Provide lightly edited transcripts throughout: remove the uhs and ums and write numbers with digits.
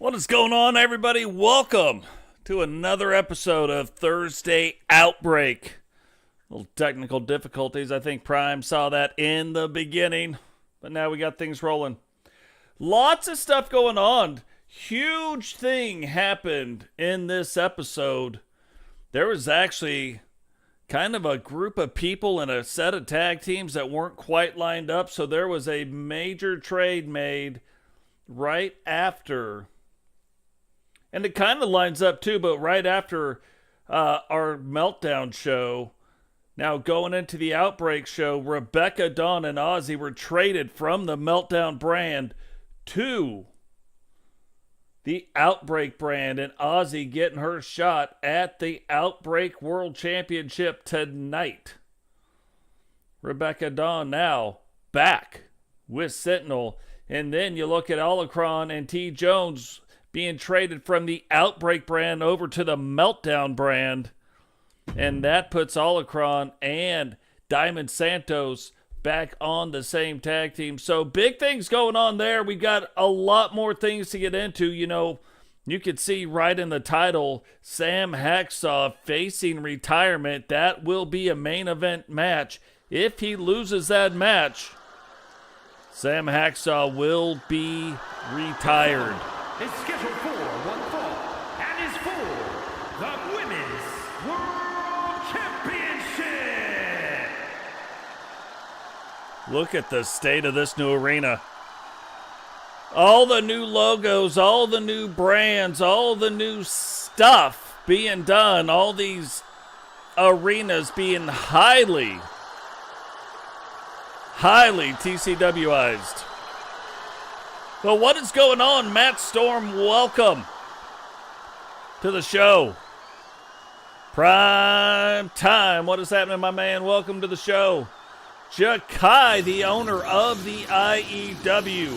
What is going on, everybody? Welcome to another episode of Thursday Outbreak. Little technical difficulties. I think Prime saw that in the beginning, but now we got things rolling. Lots of stuff going on. Huge thing happened in this episode. There was actually kind of a group of people in a set of tag teams that weren't quite lined up, so there was a major trade made right after. And it kind of lines up too, but right after our Meltdown show, now going into the Outbreak show, Rebecca, Dawn, and Ozzy were traded from the Meltdown brand to the Outbreak brand, and Ozzy getting her shot at the Outbreak World Championship tonight. Rebecca Dawn now back with Sentinel, and then you look at Holocron and T. Jones being traded from the Outbreak brand over to the Meltdown brand. And that puts Holocron and Diamond Santos back on the same tag team. So big things going on there. We got a lot more things to get into. You know, you could see right in the title, Sam Hacksaw facing retirement. That will be a main event match. If he loses that match, Sam Hacksaw will be retired. Is scheduled for one fall and is for the Women's World Championship. Look at the state of this new arena. All the new logos, all the new brands, all the new stuff being done, all these arenas being highly TCWized. Well, what is going on? Matt Storm, welcome to the show. Prime time. What is happening, my man? Welcome to the show. Jakai, the owner of the IEW.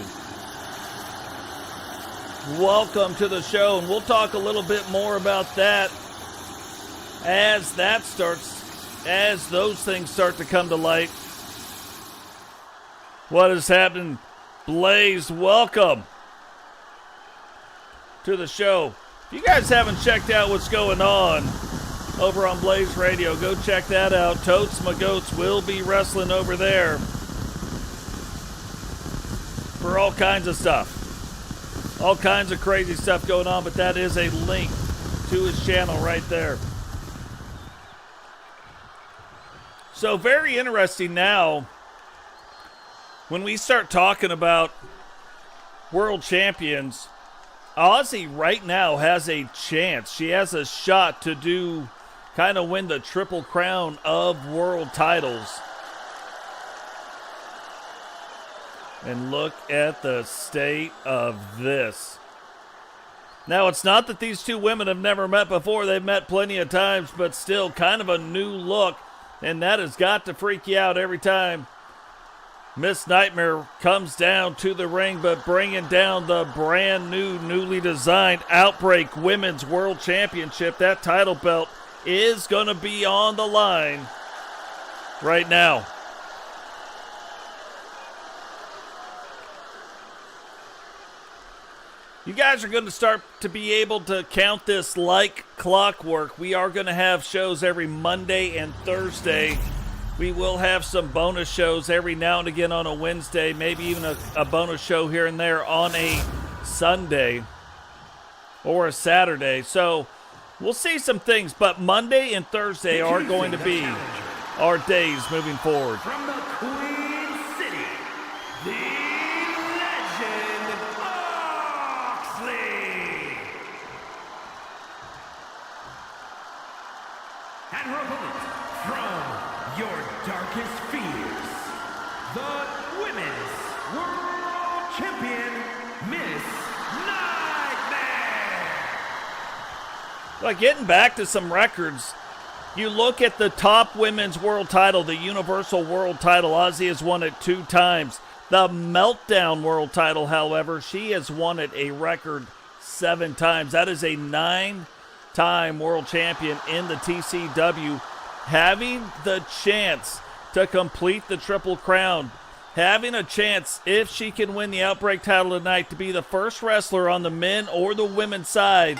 Welcome to the show, and we'll talk a little bit more about that as those things start to come to light. What is happening? Blaze, welcome to the show. If you guys haven't checked out what's going on over on Blaze Radio, go check that out. Totes My Goats will be wrestling over there for all kinds of stuff. All kinds of crazy stuff going on, but that is a link to his channel right there. So very interesting now. When we start talking about world champions, Ozzy right now has a chance. She has a shot to kind of win the triple crown of world titles. And look at the state of this. Now, it's not that these two women have never met before. They've met plenty of times, but still kind of a new look. And that has got to freak you out every time Miss Nightmare comes down to the ring, but bringing down the brand new, newly designed Outbreak Women's World Championship. That title belt is going to be on the line right now. You guys are going to start to be able to count this like clockwork. We are going to have shows every Monday and Thursday. We will have some bonus shows every now and again on a Wednesday, maybe even a bonus show here and there on a Sunday or a Saturday. So we'll see some things, but Monday and Thursday are going to be our days moving forward. From the Queen City, the legend Moxley. And her opponent from your darkest fears, the Women's World Champion, Miss Nightmare. Like, getting back to some records, you look at the top women's world title, the Universal World title. Ozzy has won it 2 times. The Meltdown World title, however, she has won it a record 7 times. That is a 9-time world champion in the TCW, having the chance to complete the Triple Crown. having a chance, if she can win the Outbreak title tonight, to be the first wrestler on the men or the women's side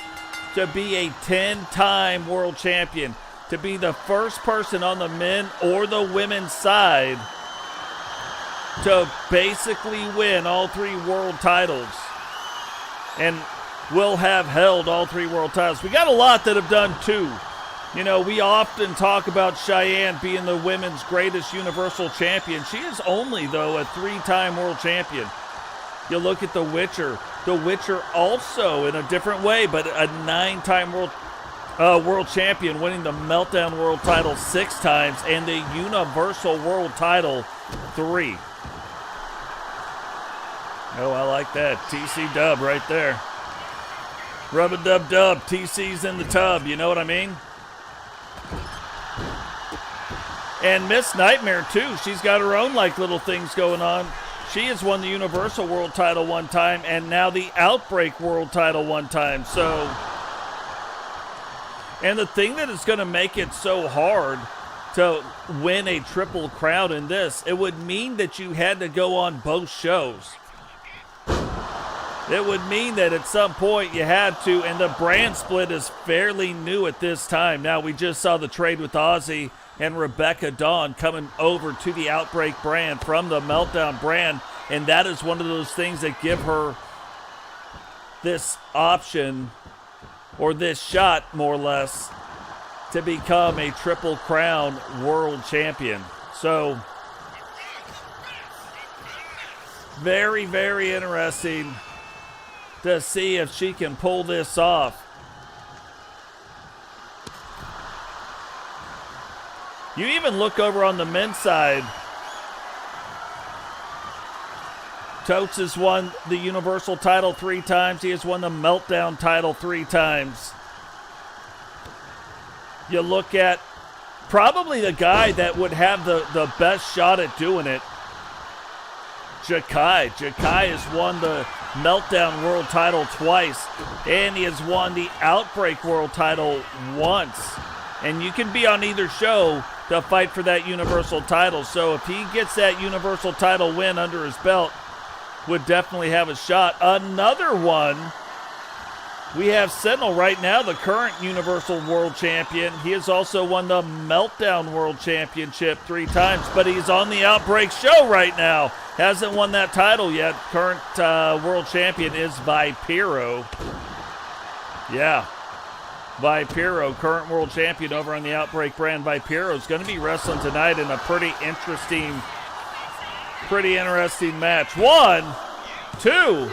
to be a 10-time world champion, to be the first person on the men or the women's side to basically win all 3 world titles, and will have held all 3 world titles. We got a lot that have done 2. You know, we often talk about Cheyenne being the women's greatest universal champion. She is only, though, a 3-time world champion. You look at The Witcher. The Witcher also, in a different way, but a 9-time world champion, winning the Meltdown world title 6 times and the Universal world title 3. Oh, I like that. TC dub right there. Rub-a-dub-dub. TC's in the tub. You know what I mean? And Miss Nightmare, too. She's got her own, like, little things going on. She has won the Universal world title 1 time and now the Outbreak world title 1 time. So, and the thing that is going to make it so hard to win a triple crown in this, it would mean that you had to go on both shows. It would mean that at some point you had to, and the brand split is fairly new at this time. Now, we just saw the trade with Ozzy and Rebecca Dawn coming over to the Outbreak brand from the Meltdown brand, and that is one of those things that give her this option, or this shot, more or less, to become a Triple Crown world champion. So, very, very interesting to see if she can pull this off. You even look over on the men's side. Totes has won the Universal title 3 times. He has won the Meltdown title 3 times. You look at probably the guy that would have the best shot at doing it, Jakai. Jakai has won the Meltdown world title twice, and he has won the Outbreak world title once. And you can be on either show to fight for that Universal title. So if he gets that Universal title win under his belt, would definitely have a shot. Another one, we have Sentinel right now, the current Universal world champion. He has also won the Meltdown world championship 3 times, but he's on the Outbreak show right now. Hasn't won that title yet. Current world champion is Vipiro. Yeah. Vipiro, current world champion over on the Outbreak brand. Vipiro is going to be wrestling tonight in a pretty interesting match. 1, 2.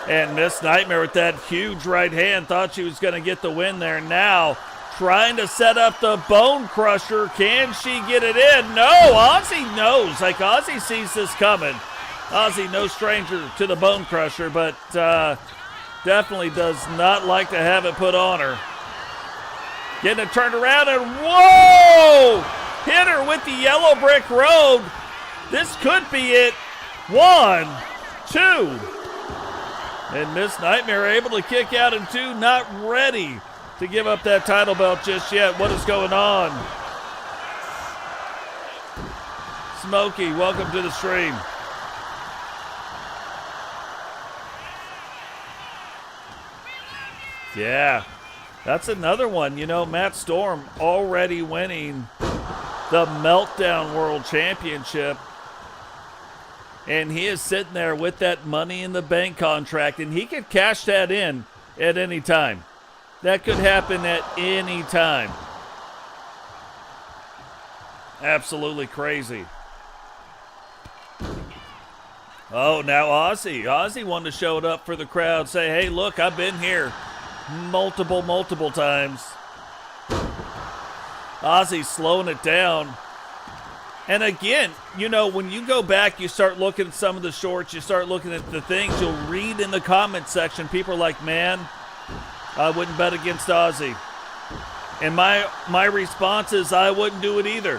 And Miss Nightmare with that huge right hand. Thought she was going to get the win there. Now trying to set up the Bone Crusher. Can she get it in? No, Ozzy knows. Like, Ozzy sees this coming. Ozzy, no stranger to the Bone Crusher, but definitely does not like to have it put on her. Getting it turned around, and whoa! Hit her with the yellow brick road. This could be it. 1, 2. And Miss Nightmare able to kick out in 2, not ready to give up that title belt just yet. What is going on? Smokey, welcome to the stream. Yeah, that's another one. You know, Matt Storm already winning the Meltdown World Championship. And he is sitting there with that Money in the Bank contract, and he could cash that in at any time. That could happen at any time. Absolutely crazy. Oh, now Ozzy. Ozzy wanted to show it up for the crowd, say, hey, look, I've been here multiple times. Ozzy slowing it down. And again, you know, when you go back, you start looking at some of the shorts, you start looking at the things, you'll read in the comment section, people are like, man, I wouldn't bet against Ozzy. And my response is, I wouldn't do it either.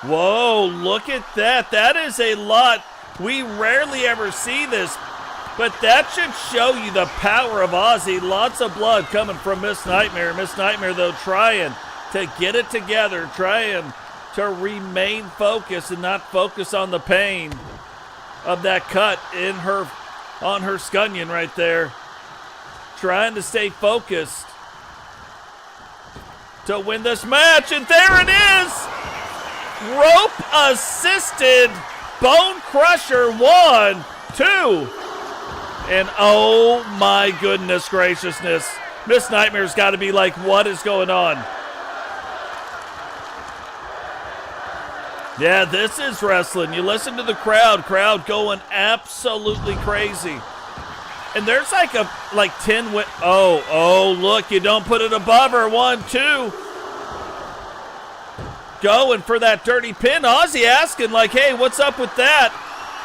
Whoa, look at that. That is a lot. We rarely ever see this, but that should show you the power of Ozzy. Lots of blood coming from Miss Nightmare. Miss Nightmare, though, trying to get it together, try and to remain focused and not focus on the pain of that cut on her scunion right there. Trying to stay focused to win this match, and there it is! Rope assisted bone crusher 1, 2. And oh my goodness graciousness. Miss Nightmare's got to be like, what is going on? Yeah, this is wrestling. You listen to the crowd going absolutely crazy. And there's like 10 oh, look, you don't put it above her. 1, 2. Going for that dirty pin. Aussie asking like, hey, what's up with that?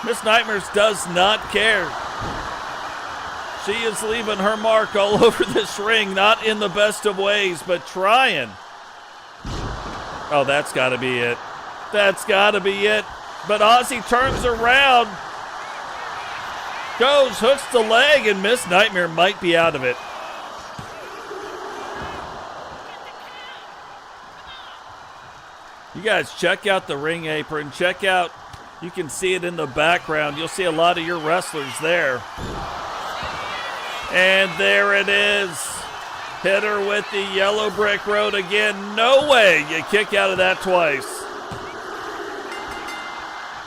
Miss Nightmares does not care. She is leaving her mark all over this ring, not in the best of ways, but trying. Oh, that's got to be it. That's got to be it. But Aussie turns around, goes, hooks the leg, and Miss Nightmare might be out of it. You guys check out the ring apron. Check out, you can see it in the background. You'll see a lot of your wrestlers there. And there it is. Hit her with the yellow brick road again. No way you kick out of that twice.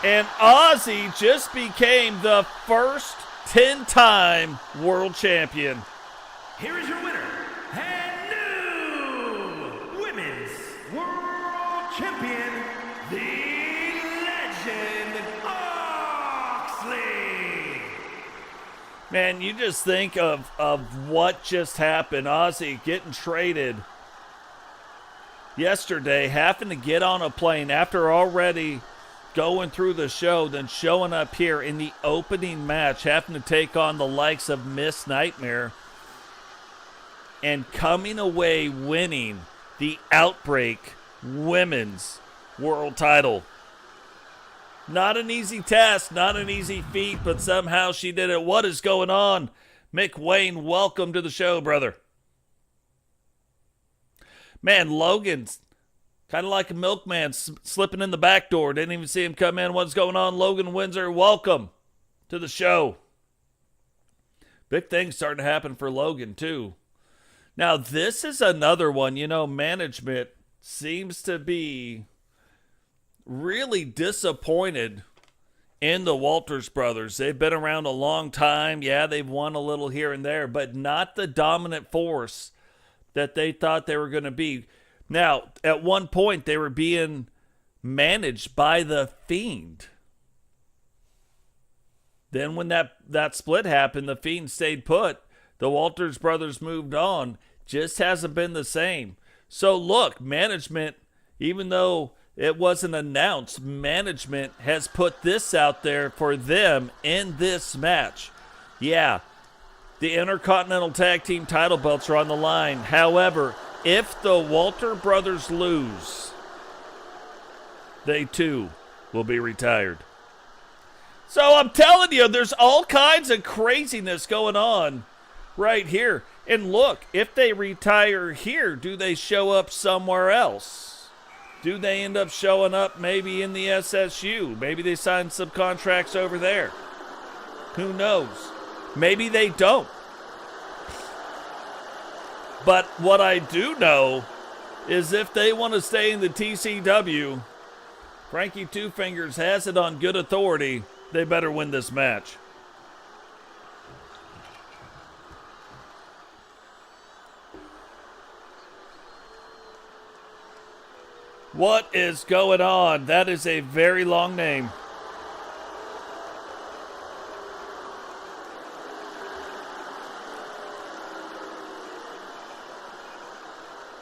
And Aussie just became the first 10-time world champion. Here is your winner and new Women's World Champion, the Legend Oxley. Man, you just think of what just happened. Aussie getting traded yesterday, having to get on a plane after already going through the show, then showing up here in the opening match, having to take on the likes of Miss Nightmare, and coming away winning the Outbreak Women's World Title. Not an easy task, not an easy feat, but somehow she did it. What is going on? Mick Wayne, welcome to the show, brother. Man, Logan's kind of like a milkman slipping in the back door. Didn't even see him come in. What's going on? Logan Windsor, welcome to the show. Big things starting to happen for Logan, too. Now, this is another one. You know, management seems to be really disappointed in the Walters brothers. They've been around a long time. Yeah, they've won a little here and there, but not the dominant force that they thought they were going to be. Now, at one point, they were being managed by The Fiend. Then when that split happened, The Fiend stayed put. The Walters brothers moved on. Just hasn't been the same. So, look, management, even though it wasn't announced, management has put this out there for them in this match. Yeah, the Intercontinental Tag Team title belts are on the line. However, if the Walter brothers lose, they too will be retired. So I'm telling you, there's all kinds of craziness going on right here. And look, if they retire here, do they show up somewhere else? Do they end up showing up maybe in the SSU? Maybe they sign some contracts over there. Who knows? Maybe they don't. But what I do know is if they want to stay in the TCW, Frankie Two Fingers has it on good authority, they better win this match. What is going on? That is a very long name.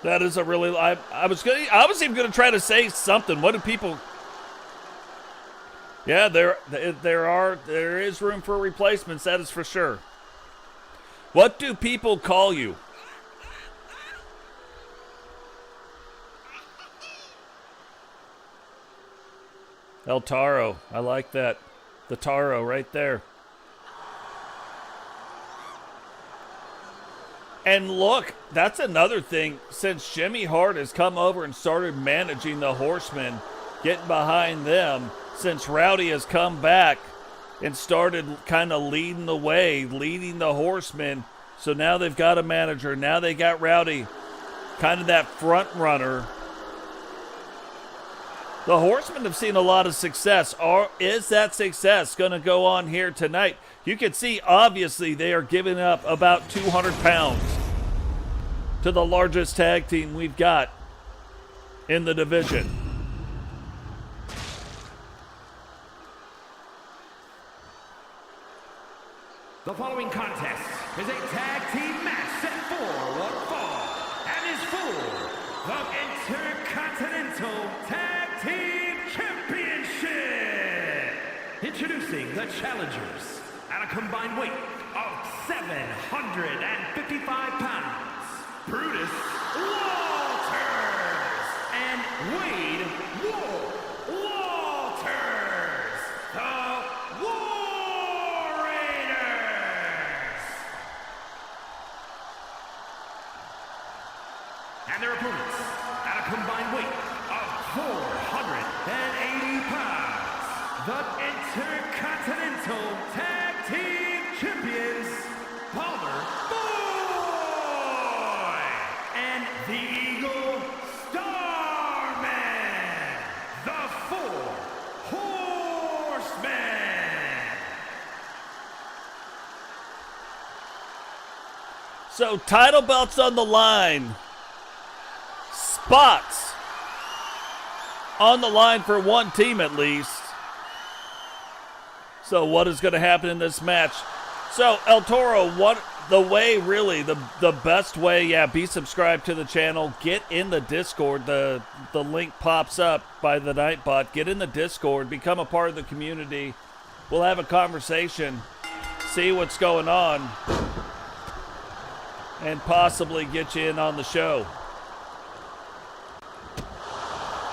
That is a really. I was even going to try to say something. What do people? Yeah, there is room for replacements. That is for sure. What do people call you? El Taro. I like that. The Taro right there. And look, that's another thing. Since Jimmy Hart has come over and started managing the Horsemen, getting behind them, since Rowdy has come back and started kind of leading the way, leading the Horsemen. So now they've got a manager. Now they got Rowdy, kind of that front runner. The Horsemen have seen a lot of success. Is that success going to go on here tonight? You can see, obviously, they are giving up about 200 pounds to the largest tag team we've got in the division. The following contest is a tag team match set for one fall and is for the Intercontinental Tag Team Championship. Introducing the challengers at a combined weight of 755 pounds, Brutus Walters and Wade Walters, the War Raiders. And their opponents at a combined weight of 480 pounds, the Intercontinental Tag Team Champions, Palmer Boy and the Eagle Starman, the Four Horsemen. So title belts on the line. Spots on the line for one team at least. So what is going to happen in this match? So El Toro, the best way, be subscribed to the channel, get in the Discord. The link pops up by the Nightbot. Get in the Discord, become a part of the community. We'll have a conversation, see what's going on, and possibly get you in on the show.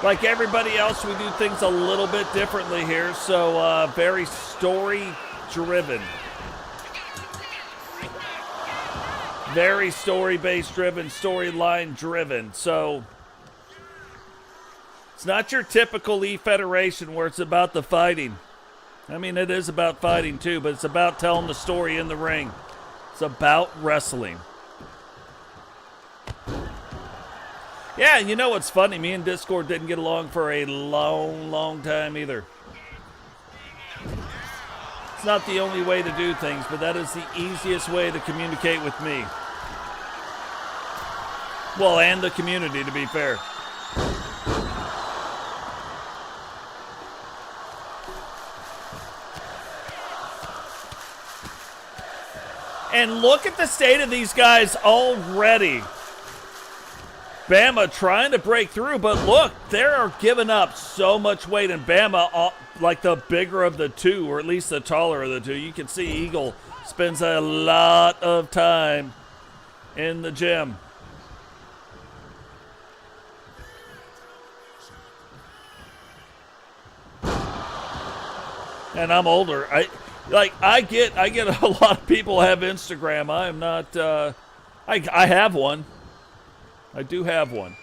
Like everybody else, we do things a little bit differently here, so very story-driven. Very story-based driven, storyline-driven. So it's not your typical E-Federation where it's about the fighting. I mean, it is about fighting too, but it's about telling the story in the ring. It's about wrestling. Yeah, you know what's funny? Me and Discord didn't get along for a long, long time either. It's not the only way to do things, but that is the easiest way to communicate with me. Well, and the community, to be fair. And look at the state of these guys already. Bama trying to break through, but look, they're giving up so much weight, and Bama, like the bigger of the two, or at least the taller of the two. You can see Eagle spends a lot of time in the gym. And I'm older. I get a lot of people have Instagram. I am not. I have one. I do have one.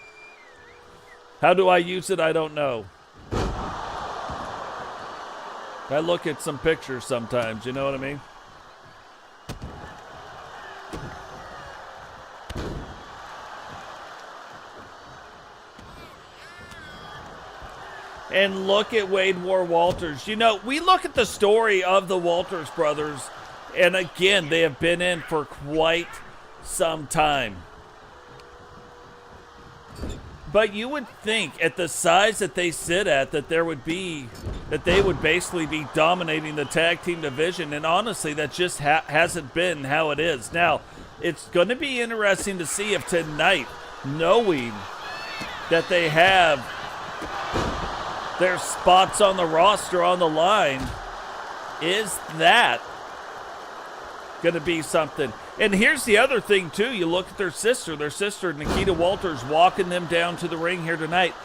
How do I use it? I don't know. I look at some pictures sometimes, you know what I mean? And look at Wade War Walters. You know, we look at the story of the Walters brothers, and again, they have been in for quite some time. But you would think at the size that they sit at that they would basically be dominating the tag team division, and honestly that just hasn't been how it is. Now, it's going to be interesting to see if tonight, knowing that they have their spots on the roster on the line, is that going to be something? And here's the other thing, too. You look at their sister, Nikita Walters, walking them down to the ring here tonight.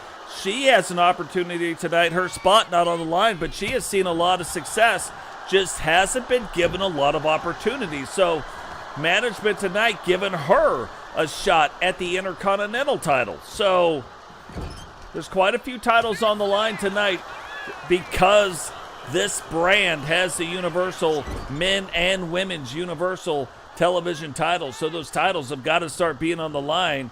She has an opportunity tonight. Her spot not on the line, but she has seen a lot of success, just hasn't been given a lot of opportunities. So management tonight giving her a shot at the Intercontinental title. So there's quite a few titles on the line tonight because this brand has the universal men and women's universal television titles. So those titles have got to start being on the line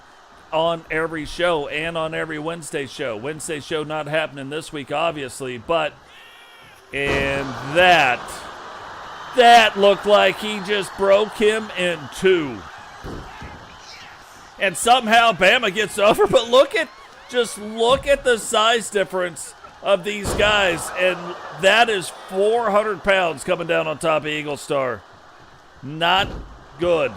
on every show and on every Wednesday show. Wednesday show not happening this week, obviously, but and that looked like he just broke him in two. And somehow Bama gets over, but look at the size difference of these guys, and that is 400 pounds coming down on top of Eagle Star. Not good.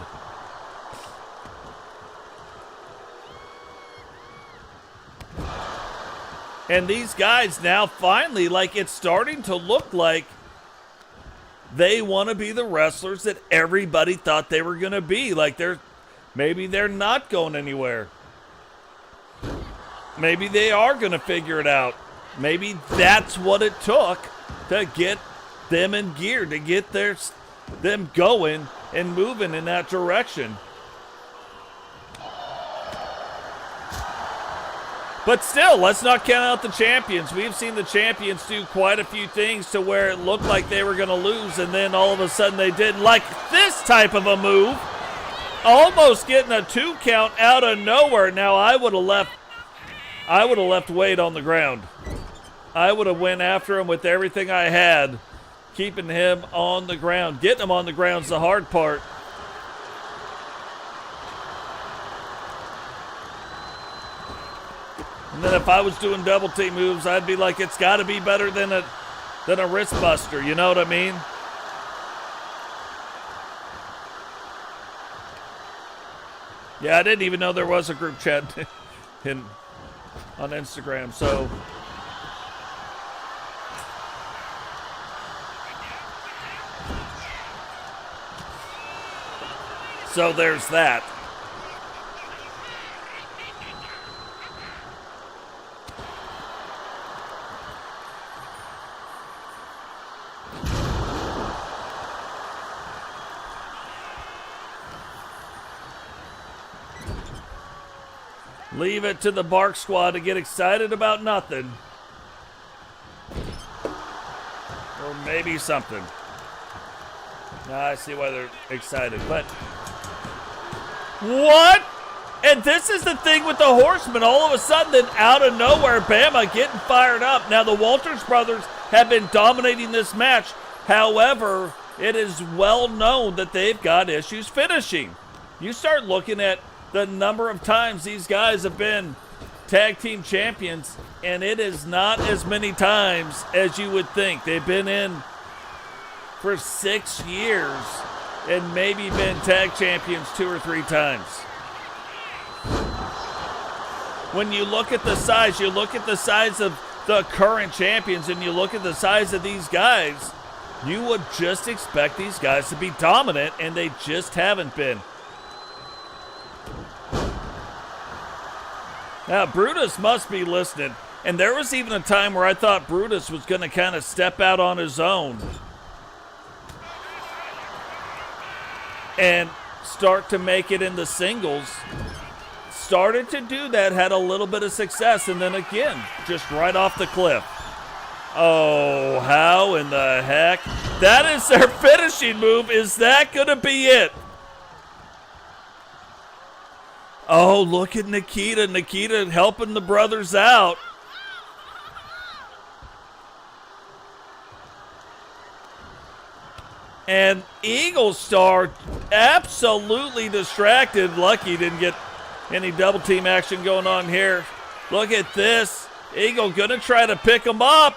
And these guys now finally, like, it's starting to look like they want to be the wrestlers that everybody thought they were going to be. Like, maybe they're not going anywhere. Maybe they are going to figure it out. Maybe that's what it took to get them in gear, to get them going and moving in that direction. But still, let's not count out the champions. We've seen the champions do quite a few things to where it looked like they were going to lose, and then all of a sudden they didn't. Like this type of a move, almost getting a 2 count out of nowhere. Now I would have left Wade on the ground. I would have went after him with everything I had, keeping him on the ground. Getting him on the ground's the hard part. And then if I was doing double team moves, I'd be like, it's got to be better than a wrist buster. You know what I mean? Yeah, I didn't even know there was a group chat on Instagram. So there's that. Leave it to the Bark Squad to get excited about nothing. Or maybe something. Now I see why they're excited, but what? And this is the thing with the Horsemen. All of a sudden, then out of nowhere, Bama getting fired up. Now the Walters brothers have been dominating this match. However, it is well known that they've got issues finishing. You start looking at the number of times these guys have been tag team champions, and it is not as many times as you would think. They've been in for 6 years and maybe been tag champions 2 or 3 times. When you look at the size, you look at the size of the current champions, and you look at the size of these guys, you would just expect these guys to be dominant, and they just haven't been. Now, Brutus must be listening. And there was even a time where I thought Brutus was going to kind of step out on his own and start to make it in the singles. Started to do that, had a little bit of success, and then again, just right off the cliff. Oh, how in the heck? That is their finishing move. Is that going to be it? Oh, look at Nikita. Nikita helping the brothers out. And Eagle Star absolutely distracted. Lucky didn't get any double team action going on here. Look at this. Eagle gonna try to pick him up.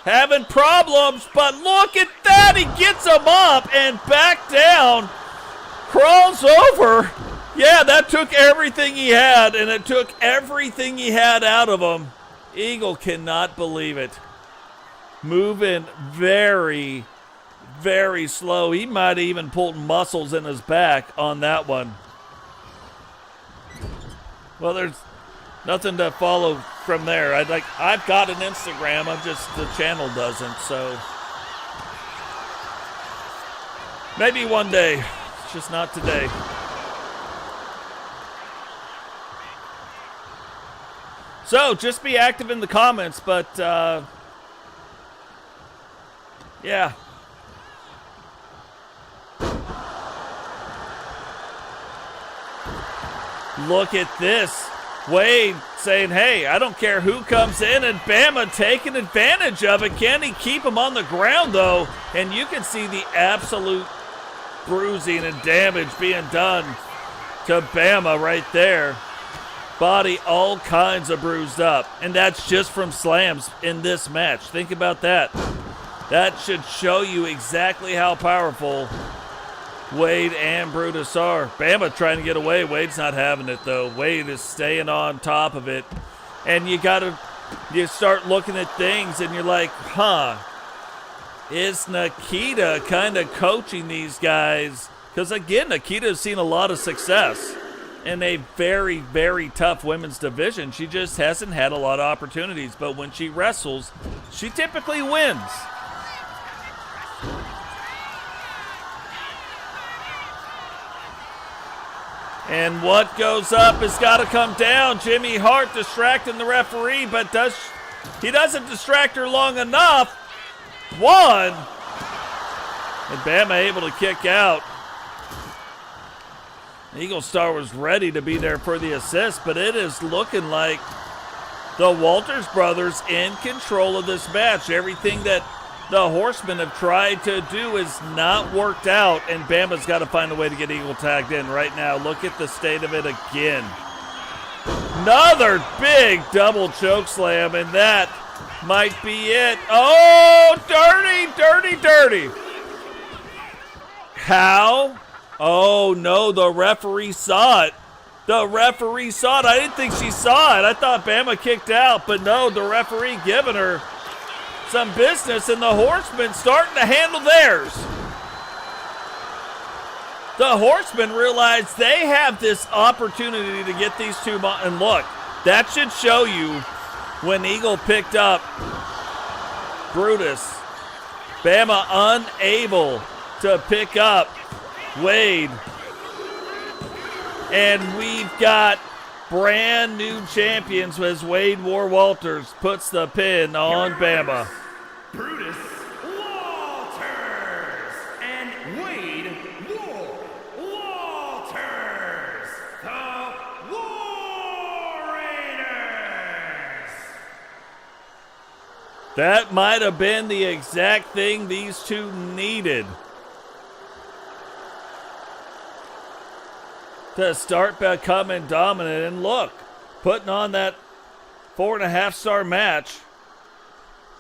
Having problems, but look at that. He gets him up and back down. Crawls over. Yeah, that took everything he had, and it took everything he had out of him. Eagle cannot believe it. Moving very, very slow. He might have even pulled muscles in his back on that one. Well, there's nothing to follow from there. I've got an Instagram. The channel doesn't, so maybe one day. It's just not today. So, just be active in the comments, but, yeah. Look at this. Wade saying, hey, I don't care who comes in, and Bama taking advantage of it. Can he keep him on the ground, though? And you can see the absolute bruising and damage being done to Bama right there. Body all kinds of bruised up, and that's just from slams in this match. Think about that. That should show you exactly how powerful Wade and Brutus are. Bama trying to get away. Wade's not having it, though. Wade is staying on top of it. And you start looking at things, and you're like, is Nikita kind of coaching these guys? Because, again, Nikita's seen a lot of success in a very, very tough women's division. She just hasn't had a lot of opportunities. But when she wrestles, she typically wins. And what goes up has got to come down. Jimmy Hart distracting the referee, but he doesn't distract her long enough. One. And Bama able to kick out. Eagle Star was ready to be there for the assist, but it is looking like the Walters brothers in control of this match. Everything that the Horsemen have tried to do is not worked out, and Bama's got to find a way to get Eagle tagged in right now. Look at the state of it again. Another big double choke slam, and that might be it. Oh, dirty, dirty, dirty. How? Oh, no, the referee saw it. The referee saw it. I didn't think she saw it. I thought Bama kicked out, but no, the referee giving her some business, and the Horsemen starting to handle theirs. The Horsemen realize they have this opportunity to get these two, and look, that should show you when Eagle picked up Brutus. Bama unable to pick up Wade. And we've got brand new champions as Wade War Walters puts the pin on Bama. Brutus Walters and Wade War Walters, the War Raiders. That might have been the exact thing these two needed to start becoming dominant. And look, putting on that 4.5-star match,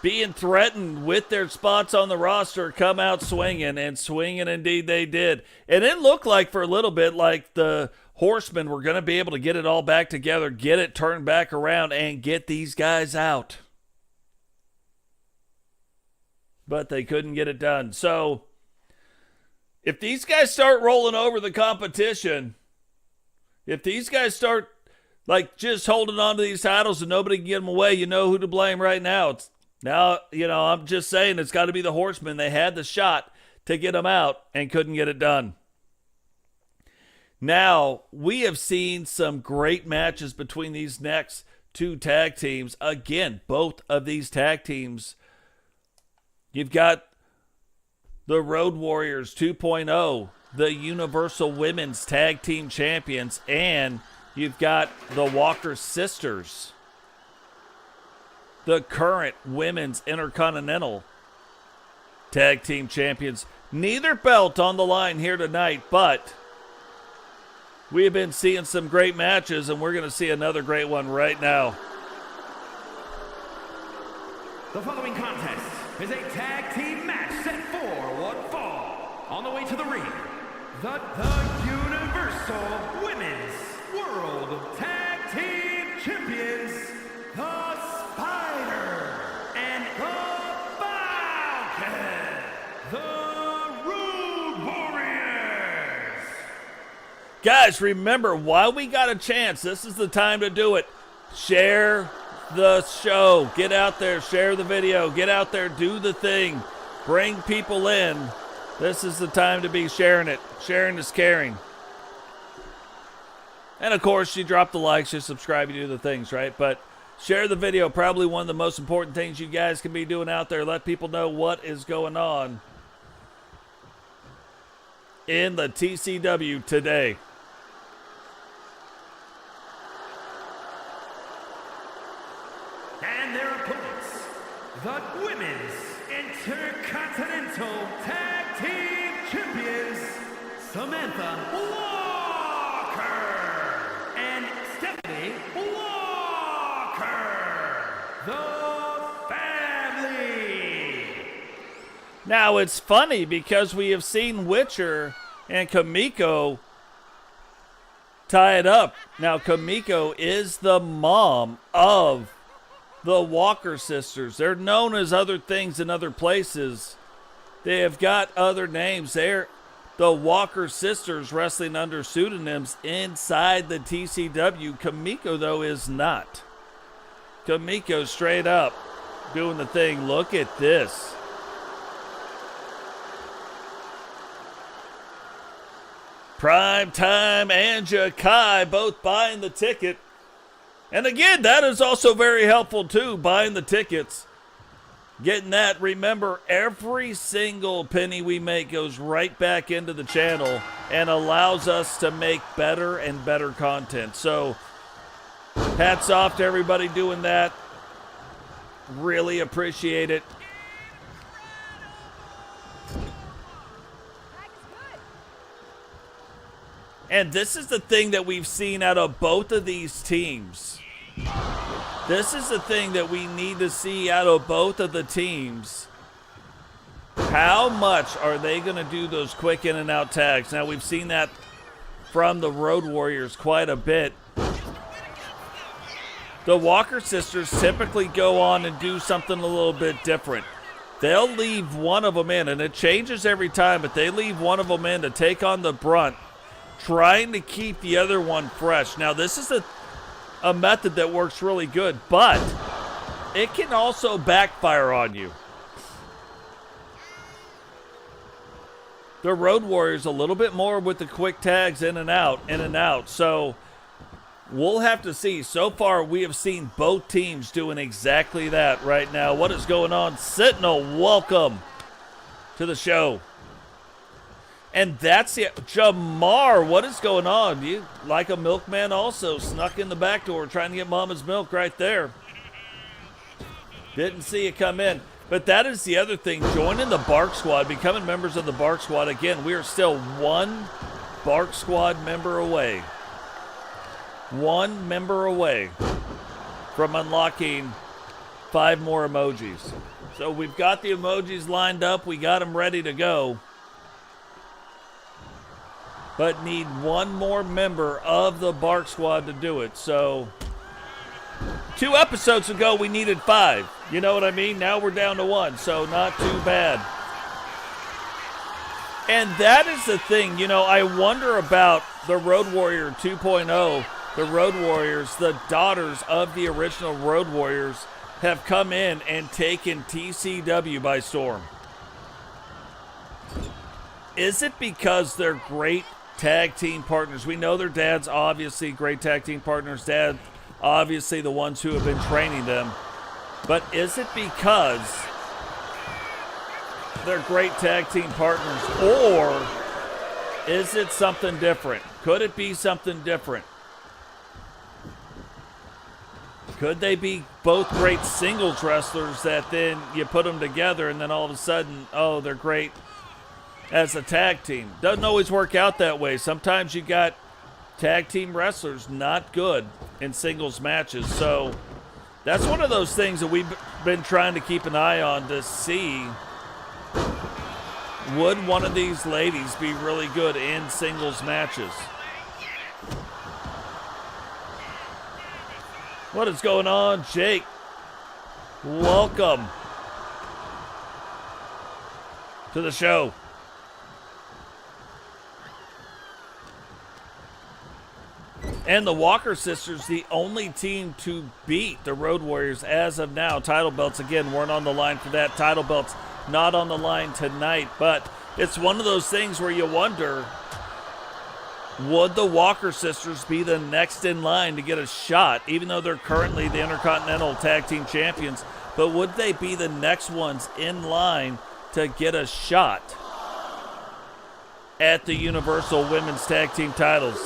being threatened with their spots on the roster, come out swinging, and swinging indeed they did. And it looked like for a little bit like the Horsemen were going to be able to get it all back together, get it turned back around, and get these guys out. But they couldn't get it done. So if these guys start rolling over the competition, if these guys start just holding on to these titles and nobody can get them away, you know who to blame right now. I'm just saying it's got to be the Horsemen. They had the shot to get them out and couldn't get it done. Now, we have seen some great matches between these next two tag teams. Again, both of these tag teams, you've got the Road Warriors 2.0, the Universal Women's Tag Team Champions, and you've got the Walker Sisters, the current Women's Intercontinental Tag Team Champions. Neither belt on the line here tonight, but we have been seeing some great matches, and we're going to see another great one right now. The following contest is a tag team match set for one fall. On the way to the ring, the Universal Women's World Tag Team Champions, the Spider and the Falcon, the Road Warriors. Guys, remember, while we got a chance, this is the time to do it. Share the show. Get out there, share the video, get out there, do the thing. Bring people in This is the time to be sharing it. Sharing is caring. And of course, you drop the likes, you subscribe, you do the things, right? But share the video. Probably one of the most important things you guys can be doing out there. Let people know what is going on in the TCW today. And their opponents, the Women's Intercontinental Tag Team Champions, Samantha Walker and Stephanie Walker, the family. Now, it's funny because we have seen Witcher and Kamiko tie it up. Now, Kamiko is the mom of the Walker sisters. They're known as other things in other places. They have got other names. They're the Walker sisters wrestling under pseudonyms inside the TCW. Kamiko, though, is not. Kamiko straight up doing the thing. Look at this. Prime Time and Jakai both buying the ticket. And again, that is also very helpful too, buying the tickets. Getting that, remember, every single penny we make goes right back into the channel and allows us to make better and better content. So, hats off to everybody doing that. Really appreciate it. And this is the thing that we've seen out of both of these teams. This is the thing that we need to see out of both of the teams. How much are they going to do those quick in and out tags? Now, we've seen that from the Road Warriors quite a bit. The Walker sisters typically go on and do something a little bit different. They'll leave one of them in, and it changes every time, but they leave one of them in to take on the brunt, trying to keep the other one fresh. Now, this is a method that works really good, but it can also backfire on you. The Road Warriors a little bit more with the quick tags in and out. So we'll have to see. So far, we have seen both teams doing exactly that right now. What is going on? Sentinel, welcome to the show. And that's it. Jamar, what is going on? You like a milkman also snuck in the back door trying to get mama's milk right there. Didn't see it come in. But that is the other thing. Joining the Bark Squad, becoming members of the Bark Squad. Again, we are still one Bark Squad member away. One member away from unlocking 5 more emojis. So we've got the emojis lined up. We got them ready to go. But need one more member of the Bark Squad to do it. So 2 episodes ago, we needed 5. You know what I mean? Now we're down to 1, so not too bad. And that is the thing. You know, I wonder about the Road Warrior 2.0. The Road Warriors, the daughters of the original Road Warriors, have come in and taken TCW by storm. Is it because they're great tag team partners? We know their dads, obviously great tag team partners. Dad, obviously the ones who have been training them. But is it because they're great tag team partners, or is it something different? Could it be something different? Could they be both great singles wrestlers that then you put them together and then all of a sudden, oh, they're great as a tag team? Doesn't always work out that way. Sometimes you got tag team wrestlers not good in singles matches. So that's one of those things that we've been trying to keep an eye on to see, would one of these ladies be really good in singles matches? What is going on, Jake? Welcome to the show. And the Walker sisters, the only team to beat the Road Warriors as of now. Title belts, again, weren't on the line for that. Title belts not on the line tonight. But it's one of those things where you wonder, would the Walker sisters be the next in line to get a shot, even though they're currently the Intercontinental Tag Team Champions, but would they be the next ones in line to get a shot at the Universal Women's Tag Team titles?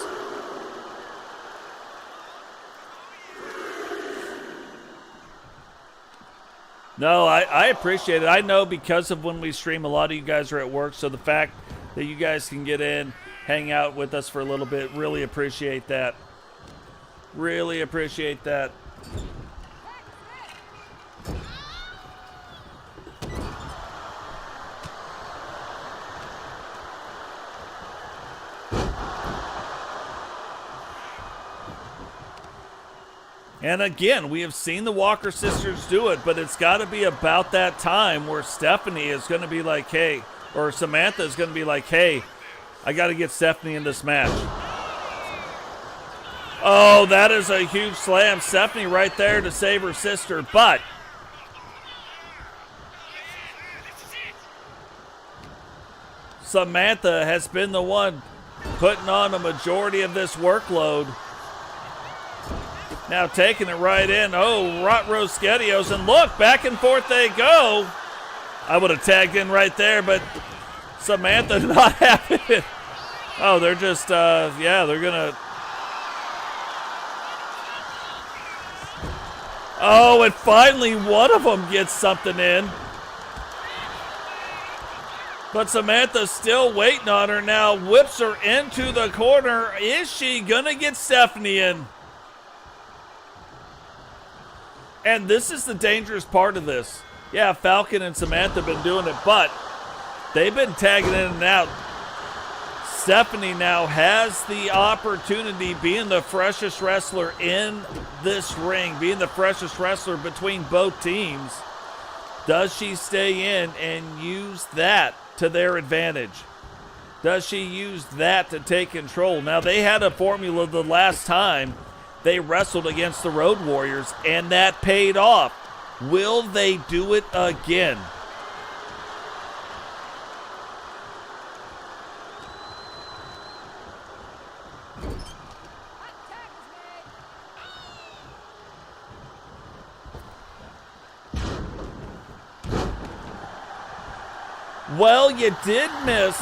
No, I appreciate it. I know because of when we stream, a lot of you guys are at work, so the fact that you guys can get in, hang out with us for a little bit, really appreciate that. Really appreciate that. And again, we have seen the Walker sisters do it, but it's got to be about that time where Stephanie is going to be like, hey, or Samantha is going to be like, hey, I got to get Stephanie in this match. Oh, that is a huge slam. Stephanie right there to save her sister, but Samantha has been the one putting on a majority of this workload. Now taking it right in. Oh, Rot Rosquetios. And look, back and forth they go. I would have tagged in right there, but Samantha not having it. Oh, they're just, yeah, they're going to. Oh, and finally one of them gets something in. But Samantha's still waiting on her now. Whips her into the corner. Is she going to get Stephanie in? And this is the dangerous part of this. Yeah, Falcon and Samantha have been doing it, but they've been tagging in and out. Stephanie now has the opportunity, being the freshest wrestler in this ring, being the freshest wrestler between both teams. Does she stay in and use that to their advantage? Does she use that to take control? Now, they had a formula the last time they wrestled against the Road Warriors, and that paid off. Will they do it again? Well, you did miss.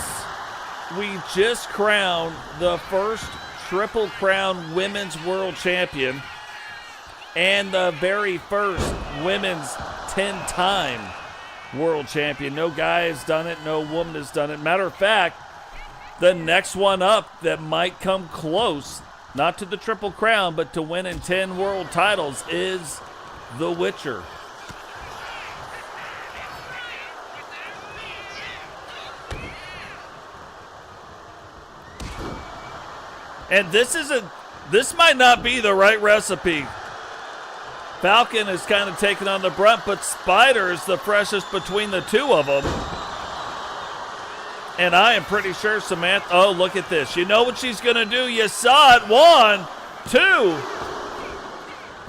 We just crowned the first Triple Crown Women's World Champion and the very first Women's 10-time World Champion. No guy has done it. No woman has done it. Matter of fact, the next one up that might come close, not to the Triple Crown, but to winning 10 world titles is The Witcher. And this might not be the right recipe. Falcon is kind of taking on the brunt, but Spider is the freshest between the two of them. And I am pretty sure Samantha, oh, look at this. You know what she's going to do. You saw it. 1, 2.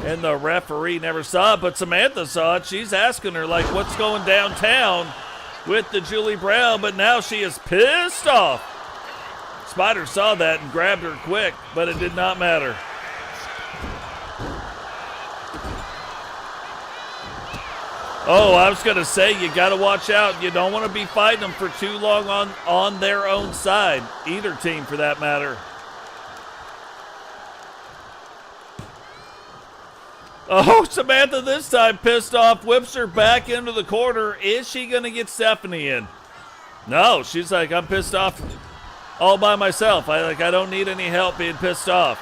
And the referee never saw it, but Samantha saw it. She's asking her, like, what's going downtown with the Julie Brown, but now she is pissed off. Spider saw that and grabbed her quick, but it did not matter. Oh, I was going to say, you got to watch out. You don't want to be fighting them for too long on their own side. Either team, for that matter. Oh, Samantha this time pissed off, whips her back into the corner. Is she going to get Stephanie in? No, she's like, I'm pissed off all by myself. I don't need any help being pissed off.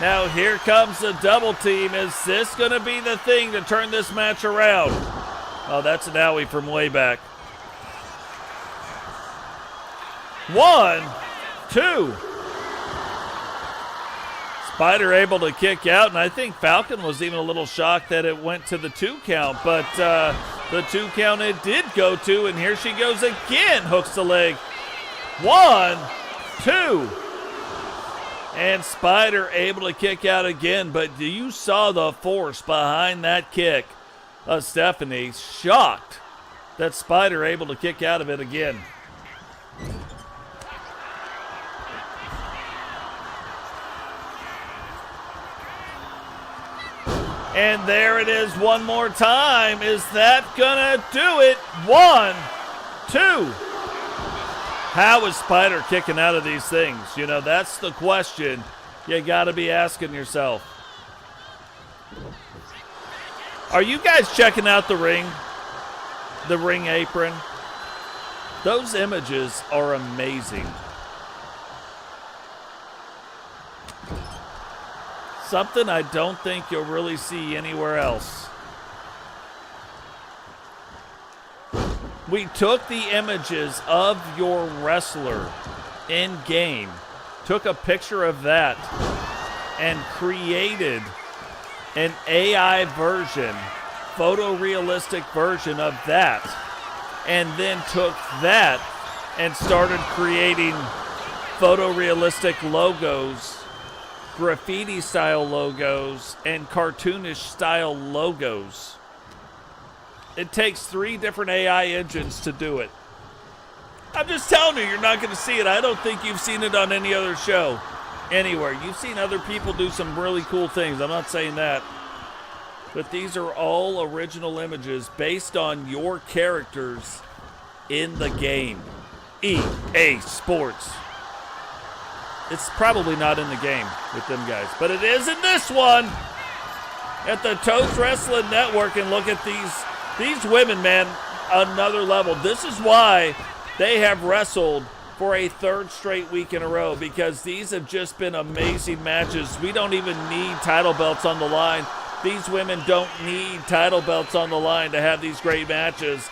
Now here comes the double team. Is this going to be the thing to turn this match around? Oh, that's an owie from way back. 1, 2. Spider able to kick out, and I think Falcon was even a little shocked that it went to the 2 count, but the 2 count it did go to, and here she goes again. Hooks the leg. 1, 2. And Spider able to kick out again, but you saw the force behind that kick of Stephanie. Shocked That Spider able to kick out of it again. And there it is one more time. Is that gonna do it? 1, 2. How is Spider kicking out of these things? You know, that's the question you gotta be asking yourself. Are you guys checking out the ring? The ring apron? Those images are amazing. Something I don't think you'll really see anywhere else. We took the images of your wrestler in game, took a picture of that, and created an AI version, photorealistic version of that, and then took that and started creating photorealistic logos, graffiti style logos, and cartoonish style logos. It takes 3 different AI engines to do it. I'm just telling you, you're not going to see it. I don't think you've seen it on any other show anywhere. You've seen other people do some really cool things. I'm not saying that. But these are all original images based on your characters in the game. EA Sports. It's probably not in the game with them guys, but it is in this one at the Toast Wrestling Network. And look at these women, man, another level. This is why they have wrestled for a 3rd straight week in a row, because these have just been amazing matches. We don't even need title belts on the line. These women don't need title belts on the line to have these great matches.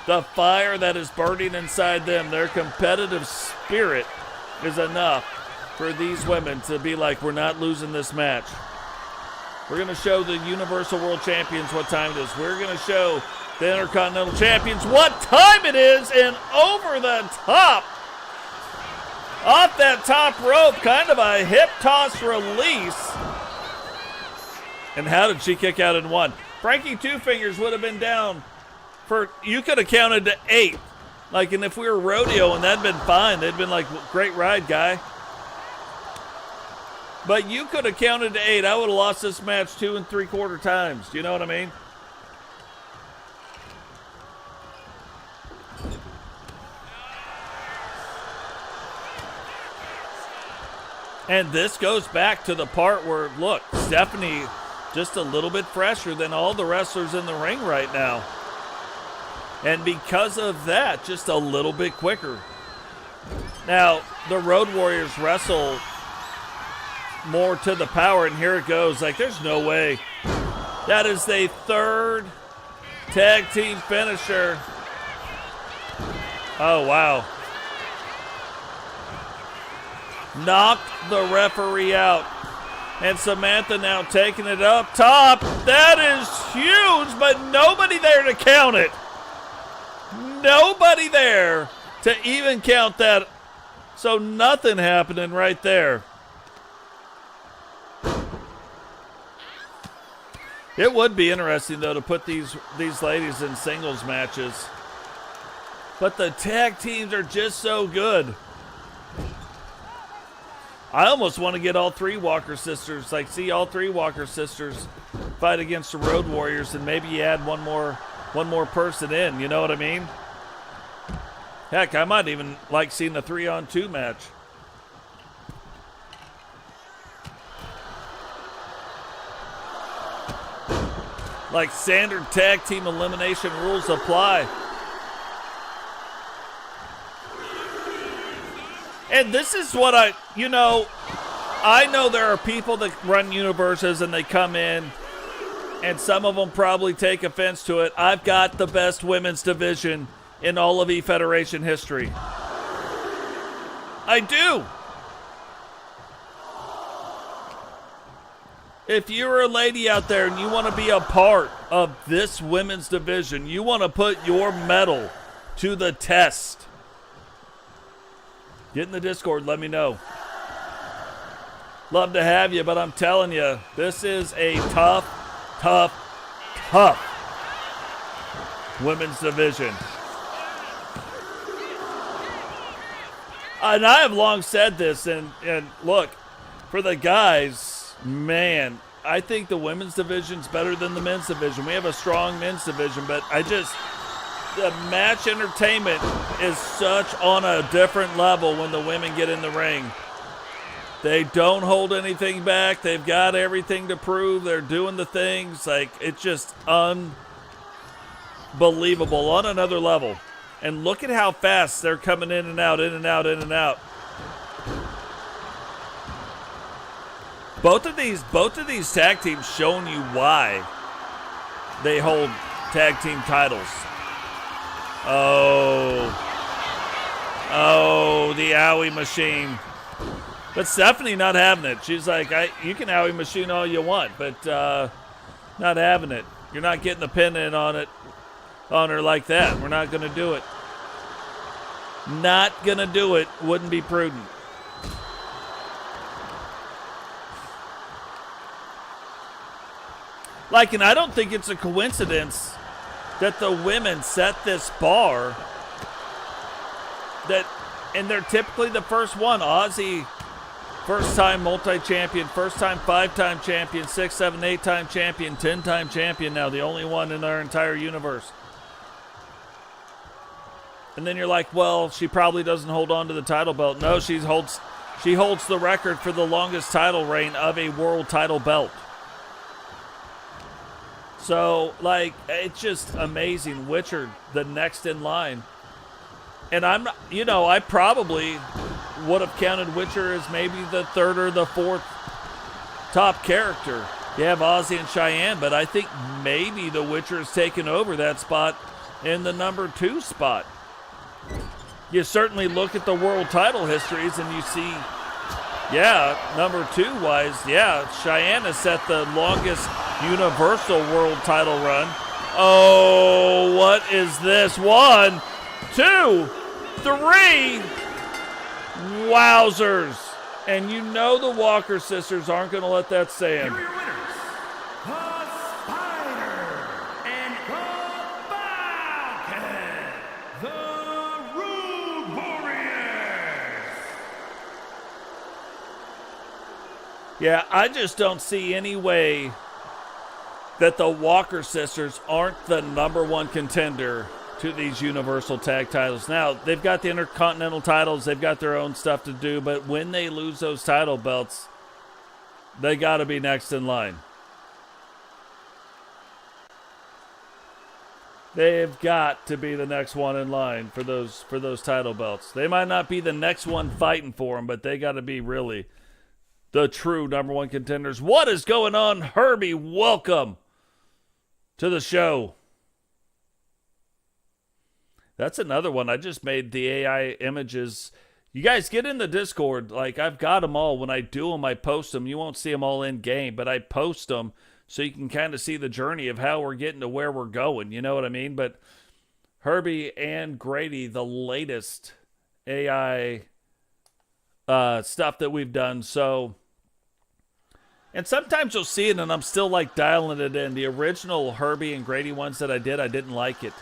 The fire that is burning inside them, their competitive spirit, is enough for these women to be like, we're not losing this match. We're going to show the Universal World Champions what time it is. We're going to show the Intercontinental Champions what time it is, and over the top, off that top rope, kind of a hip toss release. And how did she kick out in 1? Frankie Two Fingers would have been down for, you could have counted to 8. Like, and if we were rodeo and that'd been fine, they'd been like, great ride, guy. But you could have counted to 8. I would have lost this match 2 3/4 times. Do you know what I mean? And this goes back to the part where, look, Stephanie just a little bit fresher than all the wrestlers in the ring right now. And because of that, just a little bit quicker. Now, the Road Warriors wrestle more to the power, and here it goes. Like, there's no way. That is the 3rd tag team finisher. Oh, wow. Knocked the referee out. And Samantha now taking it up top. That is huge, but nobody there to count it. Nobody there to even count that. So nothing happening right there. It would be interesting, though, to put these ladies in singles matches. But the tag teams are just so good. I almost want to get all 3 Walker sisters, like see all 3 Walker sisters fight against the Road Warriors, and maybe you add one more person in, you know what I mean? Heck, I might even like seeing a 3-on-2 match. Like standard tag team elimination rules apply. And this is what I know there are people that run universes and they come in and some of them probably take offense to it. I've got the best women's division in all of E-Federation history. I do. If you're a lady out there and you want to be a part of this women's division, you want to put your medal to the test, get in the Discord, let me know. Love to have you, but I'm telling you, this is a tough women's division. And I have long said this, and look, for the guys, man, I think the women's division's better than the men's division. We have a strong men's division, but the match entertainment is such on a different level when the women get in the ring. They don't hold anything back. They've got everything to prove. They're doing the things. Like, it's just unbelievable on another level. And look at how fast they're coming in and out, in and out, in and out. Both of these tag teams showing you why they hold tag team titles. Oh, the owie machine. But Stephanie not having it. She's like, you can owie machine all you want, but not having it. You're not getting the pin in on her like that. We're not going to do it. Not going to do it. Wouldn't be prudent. Like, and I don't think it's a coincidence that the women set this bar and they're typically the first one. Aussie, first-time multi-champion, first-time 5-time champion, 6, 7, 8-time champion, 10-time champion now, the only one in our entire universe. And then you're like, well, she probably doesn't hold on to the title belt. No, she holds the record for the longest title reign of a world title belt. So, like, it's just amazing. Witcher, the next in line. And I probably would have counted Witcher as maybe the third or the fourth top character. You have Ozzy and Cheyenne, but I think maybe the Witcher has taken over that spot in the number 2 spot. You certainly look at the world title histories and you see, number 2 wise, Cheyenne has set the longest Universal World title run. Oh, what is this? 1, 2, 3. Wowzers. And you know the Walker sisters aren't going to let that stand. Here are your winners, the Spider and the Falcon, the Rude Warriors. Yeah, I just don't see any way that the Walker sisters aren't the number 1 contender to these Universal Tag titles. Now, they've got the Intercontinental titles. They've got their own stuff to do. But when they lose those title belts, they got to be next in line. They've got to be the next one in line for those title belts. They might not be the next one fighting for them, but they got to be really the true number 1 contenders. What is going on, Herbie? Welcome to the show. That's another one. I just made the AI images. You guys get in the Discord. Like, I've got them all. When I do them, I post them. You won't see them all in game, but I post them so you can kind of see the journey of how we're getting to where we're going. You know what I mean? But Herbie and Grady, the latest AI stuff that we've done. So, and sometimes you'll see it and I'm still like dialing it in. The original Herbie and Grady ones that I didn't like it.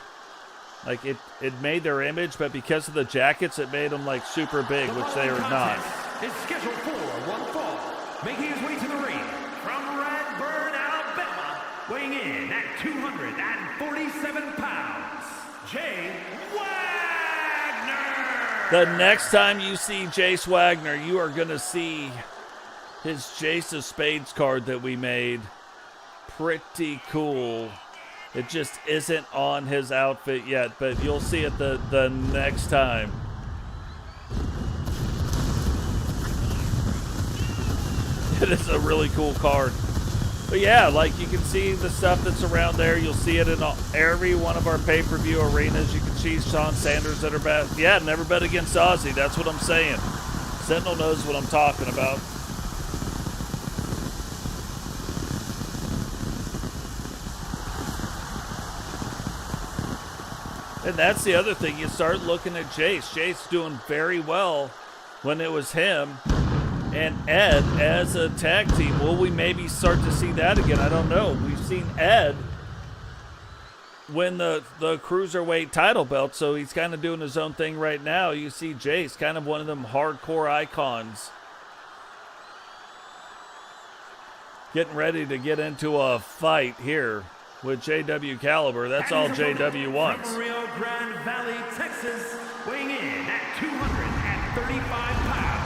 Like, it made their image, but because of the jackets, it made them, like, super big, which they are not. Is scheduled for one fall. Making his way to the ring from Radburn, Alabama, weighing in at 247 pounds, Jay Wagner! The next time you see Jace Wagner, you are going to see his Jace of Spades card that we made. Pretty cool. It just isn't on his outfit yet, but you'll see it the next time. It is a really cool card. But yeah, like, you can see the stuff that's around there. You'll see it in every one of our pay-per-view arenas. You can see Sean Sanders that are bad. Yeah, never bet against Ozzy. That's what I'm saying. Sentinel knows what I'm talking about. And that's the other thing. You start looking at Jace. Jace doing very well when it was him and Ed as a tag team. Will we maybe start to see that again? I don't know. We've seen Ed win the cruiserweight title belt, so he's kind of doing his own thing right now. You see Jace, kind of one of them hardcore icons, getting ready to get into a fight here with JW Caliber. That's all JW wants. From Rio Grande Valley, Texas, weighing in at 235 pounds,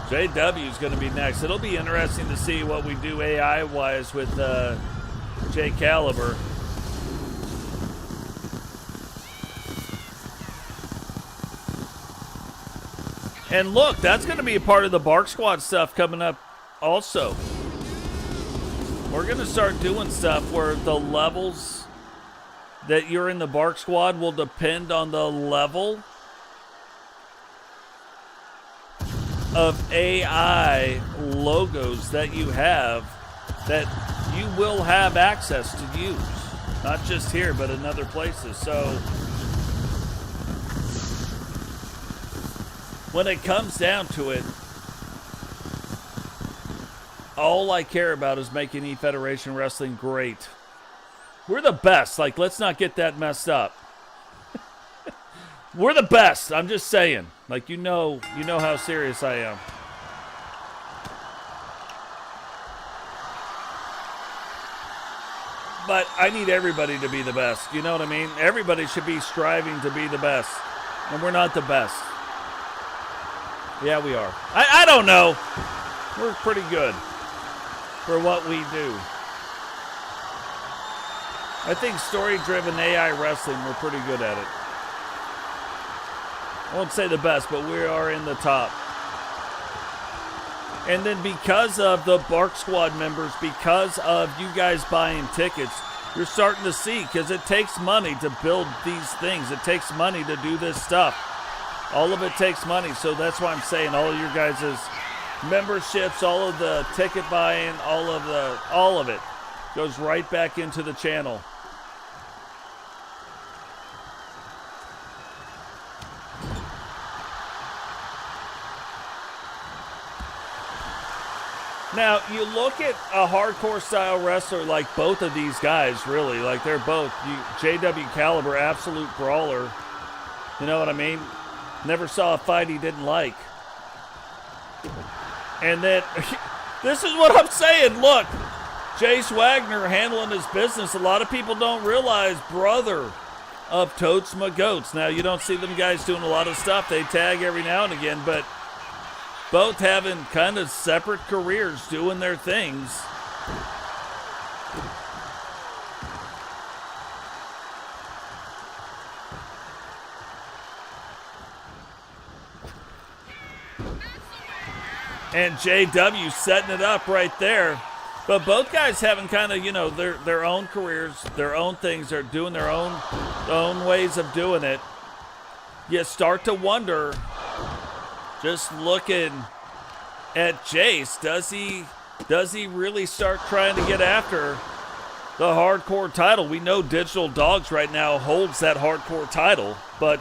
JW is going to be next. It'll be interesting to see what we do AI-wise with J Caliber. And look, that's going to be a part of the Bark Squad stuff coming up also. We're going to start doing stuff where the levels that you're in the Bark Squad will depend on the level of AI logos that you have that you will have access to use. Not just here, but in other places. So when it comes down to it, all I care about is making E-Federation Wrestling great. We're the best. Like, let's not get that messed up. We're the best. I'm just saying. Like, you know how serious I am. But I need everybody to be the best. You know what I mean? Everybody should be striving to be the best. And we're not the best. Yeah, we are. I don't know. We're pretty good for what we do. I think story-driven AI wrestling, we're pretty good at it. I won't say the best, but we are in the top. And then because of the Bark Squad members, because of you guys buying tickets, you're starting to see, because it takes money to build these things. It takes money to do this stuff. All of it takes money, so that's why I'm saying all of your guys' memberships, all of the ticket buying, all of it goes right back into the channel. Now, you look at a hardcore style wrestler like both of these guys, really. Like, they're both. JW Caliber, absolute brawler. You know what I mean? Never saw a fight he didn't like. And then, this is what I'm saying. Look, Jace Wagner handling his business. A lot of people don't realize, brother of Totes Ma Goats. Now, you don't see them guys doing a lot of stuff. They tag every now and again, but both having kind of separate careers doing their things. And JW setting it up right there. But both guys having kind of, their own careers, their own things. They're doing their own ways of doing it. You start to wonder, just looking at Jace, does he really start trying to get after the hardcore title? We know Digital Dogs right now holds that hardcore title, but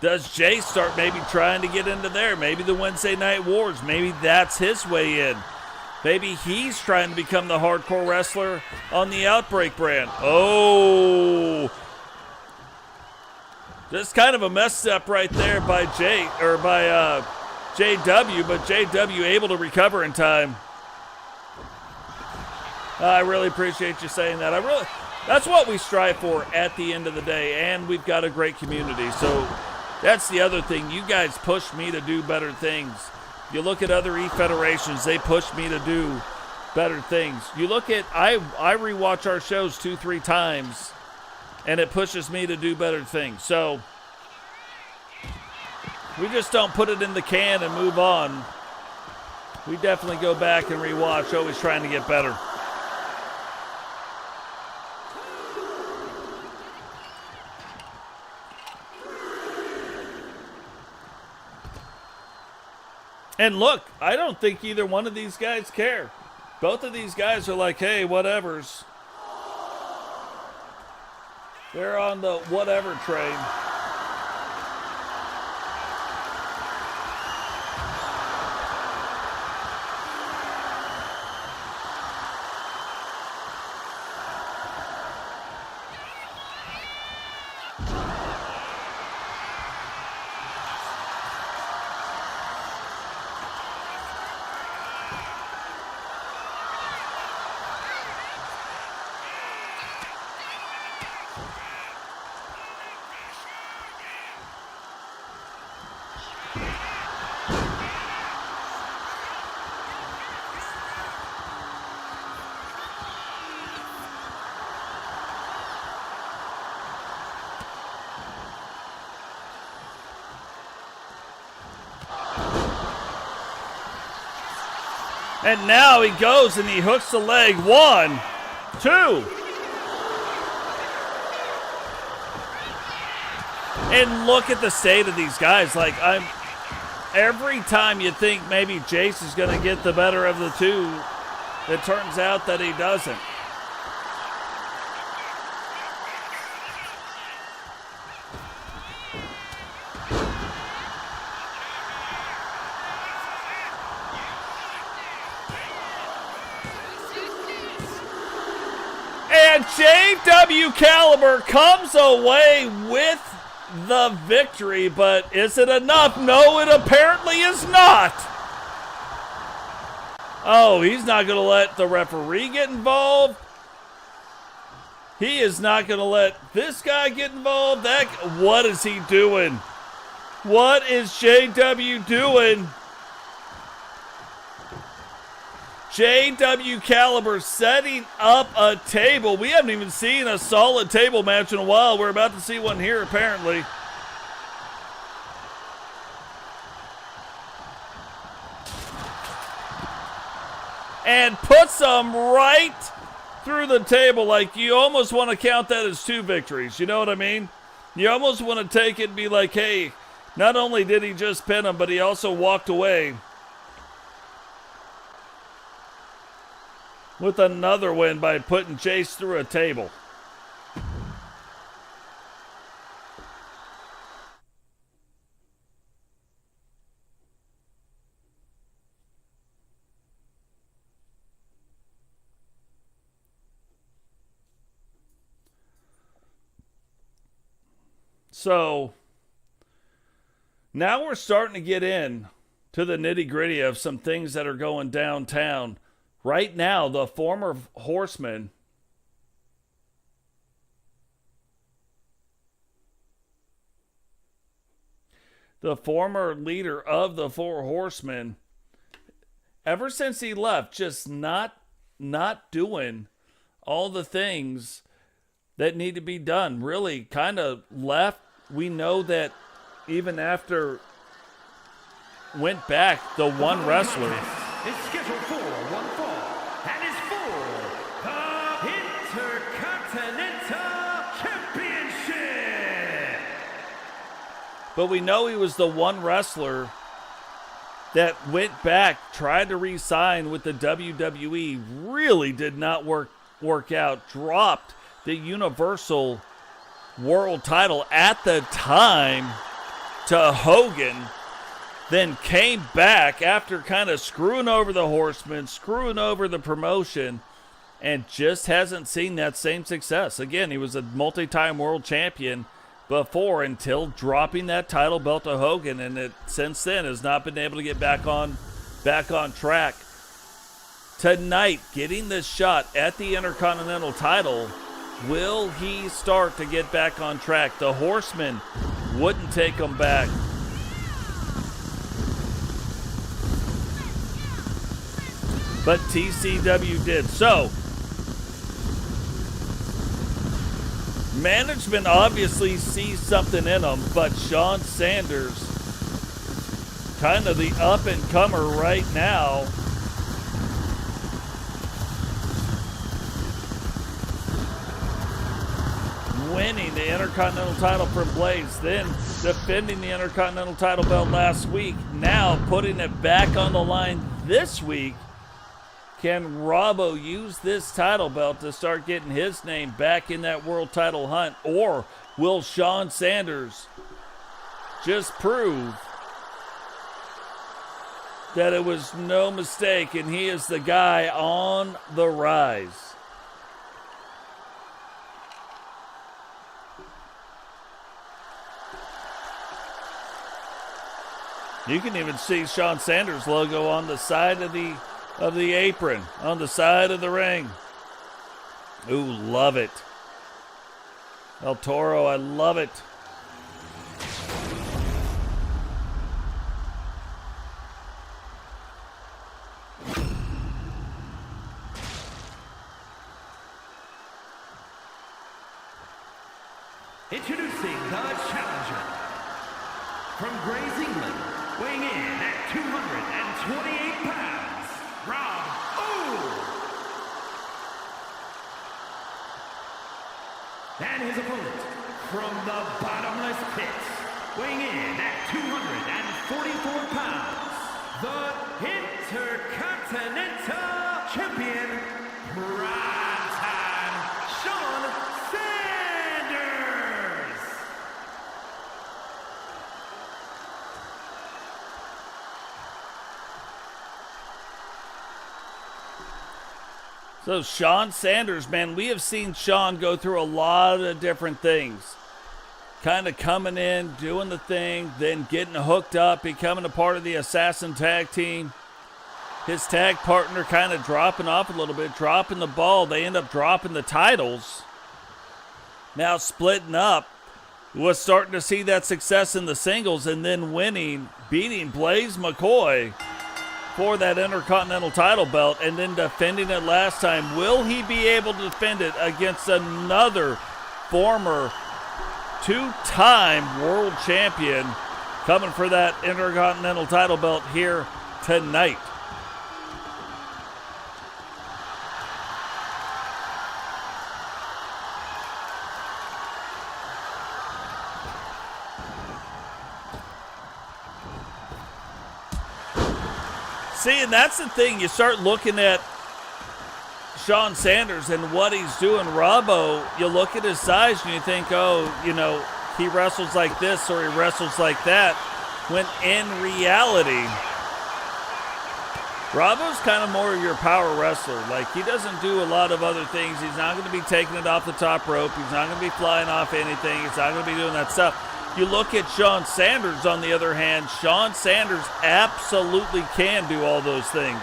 does Jace start maybe trying to get into there? Maybe the Wednesday Night Wars, maybe that's his way in. Maybe he's trying to become the hardcore wrestler on the Outbreak brand. Oh, just kind of a mess up right there by JW, but JW able to recover in time. I really appreciate you saying that. That's what we strive for at the end of the day, and we've got a great community. So that's the other thing. You guys push me to do better things. You look at other E-Federations, they push me to do better things. You look at, I rewatch our shows 2-3 times, and it pushes me to do better things. So we just don't put it in the can and move on. We definitely go back and rewatch, always trying to get better. And look, I don't think either one of these guys care. Both of these guys are like, hey, whatevers. They're on the whatever train. And now he goes and he hooks the leg. 1, 2. And look at the state of these guys. Like, every time you think maybe Jace is going to get the better of the two, it turns out that he doesn't. And JW Caliber comes away with the victory, but is it enough? No, it apparently is not. Oh, he's not going to let the referee get involved. He is not going to let this guy get involved. What is he doing? What is JW doing? JW Caliber setting up a table. We haven't even seen a solid table match in a while. We're about to see one here, apparently. And puts them right through the table. Like, you almost want to count that as 2 victories. You know what I mean? You almost want to take it and be like, hey, not only did he just pin him, but he also walked away with another win by putting Jace through a table. So now we're starting to get in to the nitty-gritty of some things that are going downtown. Right now, the former Horseman the former leader of the 4 Horsemen, ever since he left, just not doing all the things that need to be done. Really kind of left. We know that even after went back, the one wrestler is scheduled for one fall and is for the Intercontinental Championship. But we know he was the one wrestler that went back, tried to re-sign with the WWE, really did not work out, dropped the Universal World title at the time to Hogan, then came back after kind of screwing over the Horsemen, screwing over the promotion, and just hasn't seen that same success. Again, he was a multi-time world champion before until dropping that title belt to Hogan, and it since then has not been able to get back on track. Tonight, getting this shot at the Intercontinental title, will he start to get back on track? The Horsemen wouldn't take him back. But TCW did. So, management obviously sees something in him, but Shawn Sanders, kind of the up-and-comer right now, winning the Intercontinental title from Blaze, then defending the Intercontinental title belt last week, now putting it back on the line this week. Can Robbo use this title belt to start getting his name back in that world title hunt? Or will Shawn Sanders just prove that it was no mistake and he is the guy on the rise? You can even see Shawn Sanders' logo on the side of the apron, on the side of the ring. Ooh, love it. El Toro, I love it. Introducing the challenger from Grays, England, weighing in at 228 pounds, Rob. Ooh. And his opponent, from the bottomless pit, weighing in at 244 pounds, the Intercontinental Champion, Primetime Sean Sanders. So Sean Sanders, man, we have seen Sean go through a lot of different things. Kind of coming in, doing the thing, then getting hooked up, becoming a part of the Assassin tag team. His tag partner kind of dropping off a little bit, dropping the ball. They end up dropping the titles. Now splitting up. Was starting to see that success in the singles and then winning, beating Blaze McCoy for that Intercontinental title belt and then defending it last time. Will he be able to defend it against another former two-time world champion coming for that Intercontinental title belt here tonight? See, and that's the thing. You start looking at Sean Sanders and what he's doing. Robbo, you look at his size and you think, oh, you know, he wrestles like this or he wrestles like that. When in reality, Robbo's kind of more of your power wrestler. Like, he doesn't do a lot of other things. He's not going to be taking it off the top rope. He's not going to be flying off anything. He's not going to be doing that stuff. You look at Sean Sanders, on the other hand, Sean Sanders absolutely can do all those things.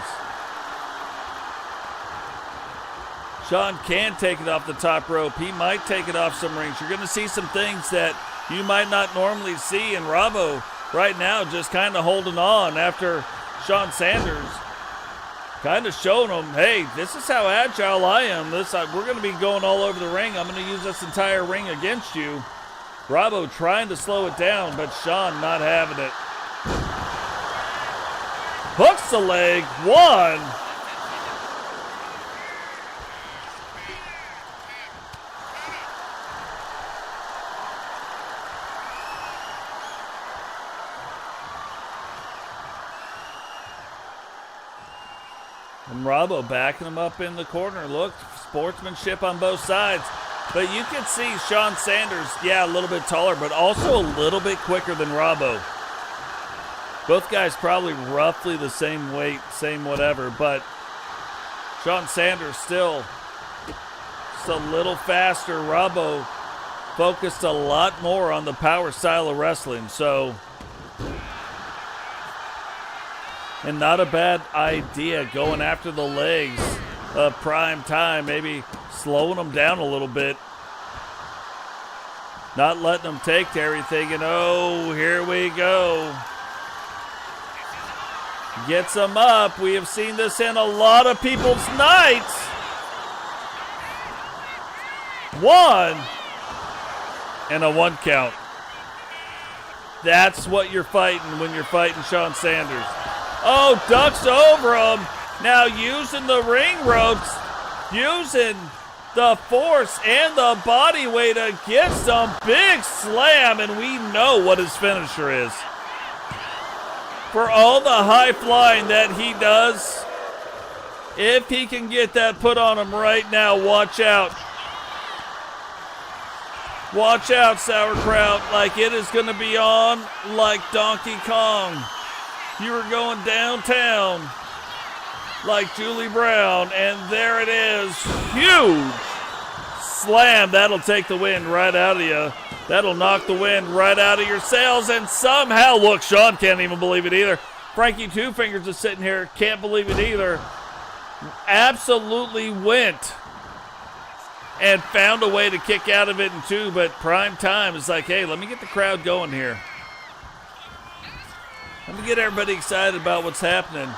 Sean can take it off the top rope. He might take it off some rings. You're going to see some things that you might not normally see. And Robbo right now just kind of holding on after Sean Sanders kind of showing him, hey, this is how agile I am. We're going to be going all over the ring. I'm going to use this entire ring against you. Robbo trying to slow it down, but Sean not having it. Hooks the leg. One. And Robbo backing him up in the corner. Look, sportsmanship on both sides. But you can see Sean Sanders, yeah, a little bit taller, but also a little bit quicker than Robbo. Both guys probably roughly the same weight, same whatever, but Sean Sanders still just a little faster. Robbo focused a lot more on the power style of wrestling, so. And not a bad idea going after the legs of Prime Time, maybe slowing them down a little bit. Not letting them take to everything, and oh, here we go. Gets them up. We have seen this in a lot of people's nights. One. And a one count. That's what you're fighting when you're fighting Sean Sanders. Oh, ducks over him. Now using the ring ropes, using the force and the body weight against him. Big slam, and we know what his finisher is. For all the high flying that he does, if he can get that put on him right now, watch out. Watch out, Sauerkraut, like it is going to be on like Donkey Kong. You were going downtown like Julie Brown, and there it is. Huge slam. That'll take the wind right out of you. That'll knock the wind right out of your sails, and somehow, look, Sean can't even believe it either. Frankie Two Fingers is sitting here, can't believe it either. Absolutely went and found a way to kick out of it in two, but Prime Time is like, hey, let me get the crowd going here. Let me get everybody excited about what's happening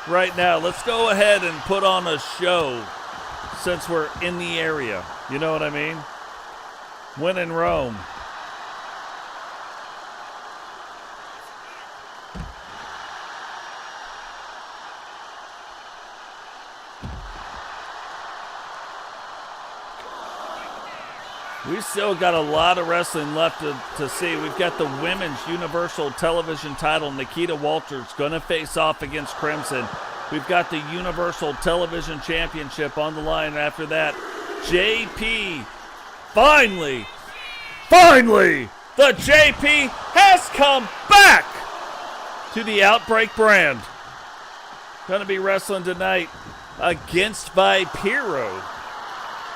right now. Let's go ahead and put on a show since we're in the area. You know what I mean? When in Rome. We still got a lot of wrestling left to see. We've got the Women's Universal Television title. Nikita Walters going to face off against Crimson. We've got the Universal Television Championship on the line. After that, JP, finally, the JP has come back to the Outbreak brand. Going to be wrestling tonight against Vipiro.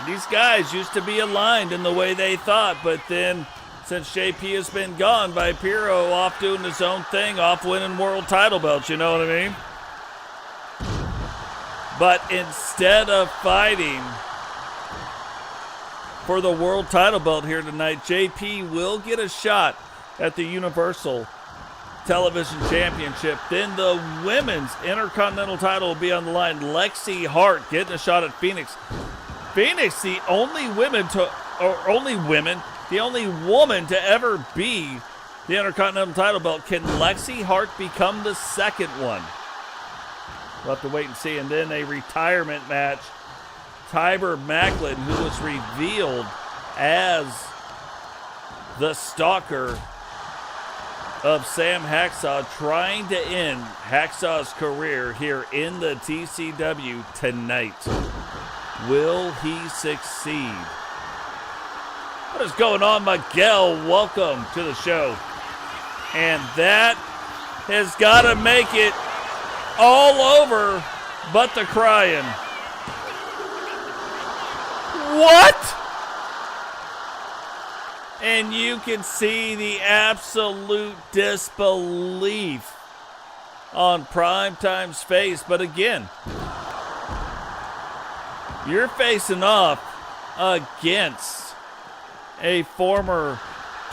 These guys used to be aligned in the way they thought, but then since JP has been gone, Vipiro off doing his own thing, off winning world title belts, you know what I mean? But instead of fighting for the world title belt here tonight, JP will get a shot at the Universal Television Championship. Then the Women's Intercontinental title will be on the line. Lexi Hart getting a shot at Phoenix. Phoenix, the only woman to ever be the Intercontinental title belt. Can Lexi Hart become the second one? We'll have to wait and see. And then a retirement match. Tiber Macklin, who was revealed as the stalker of Sam Hacksaw, trying to end Hacksaw's career here in the TCW tonight. Will he succeed? What is going on, Miguel? Welcome to the show. And that has got to make it all over but the crying. What? And you can see the absolute disbelief on Primetime's face. But again, you're facing off against a former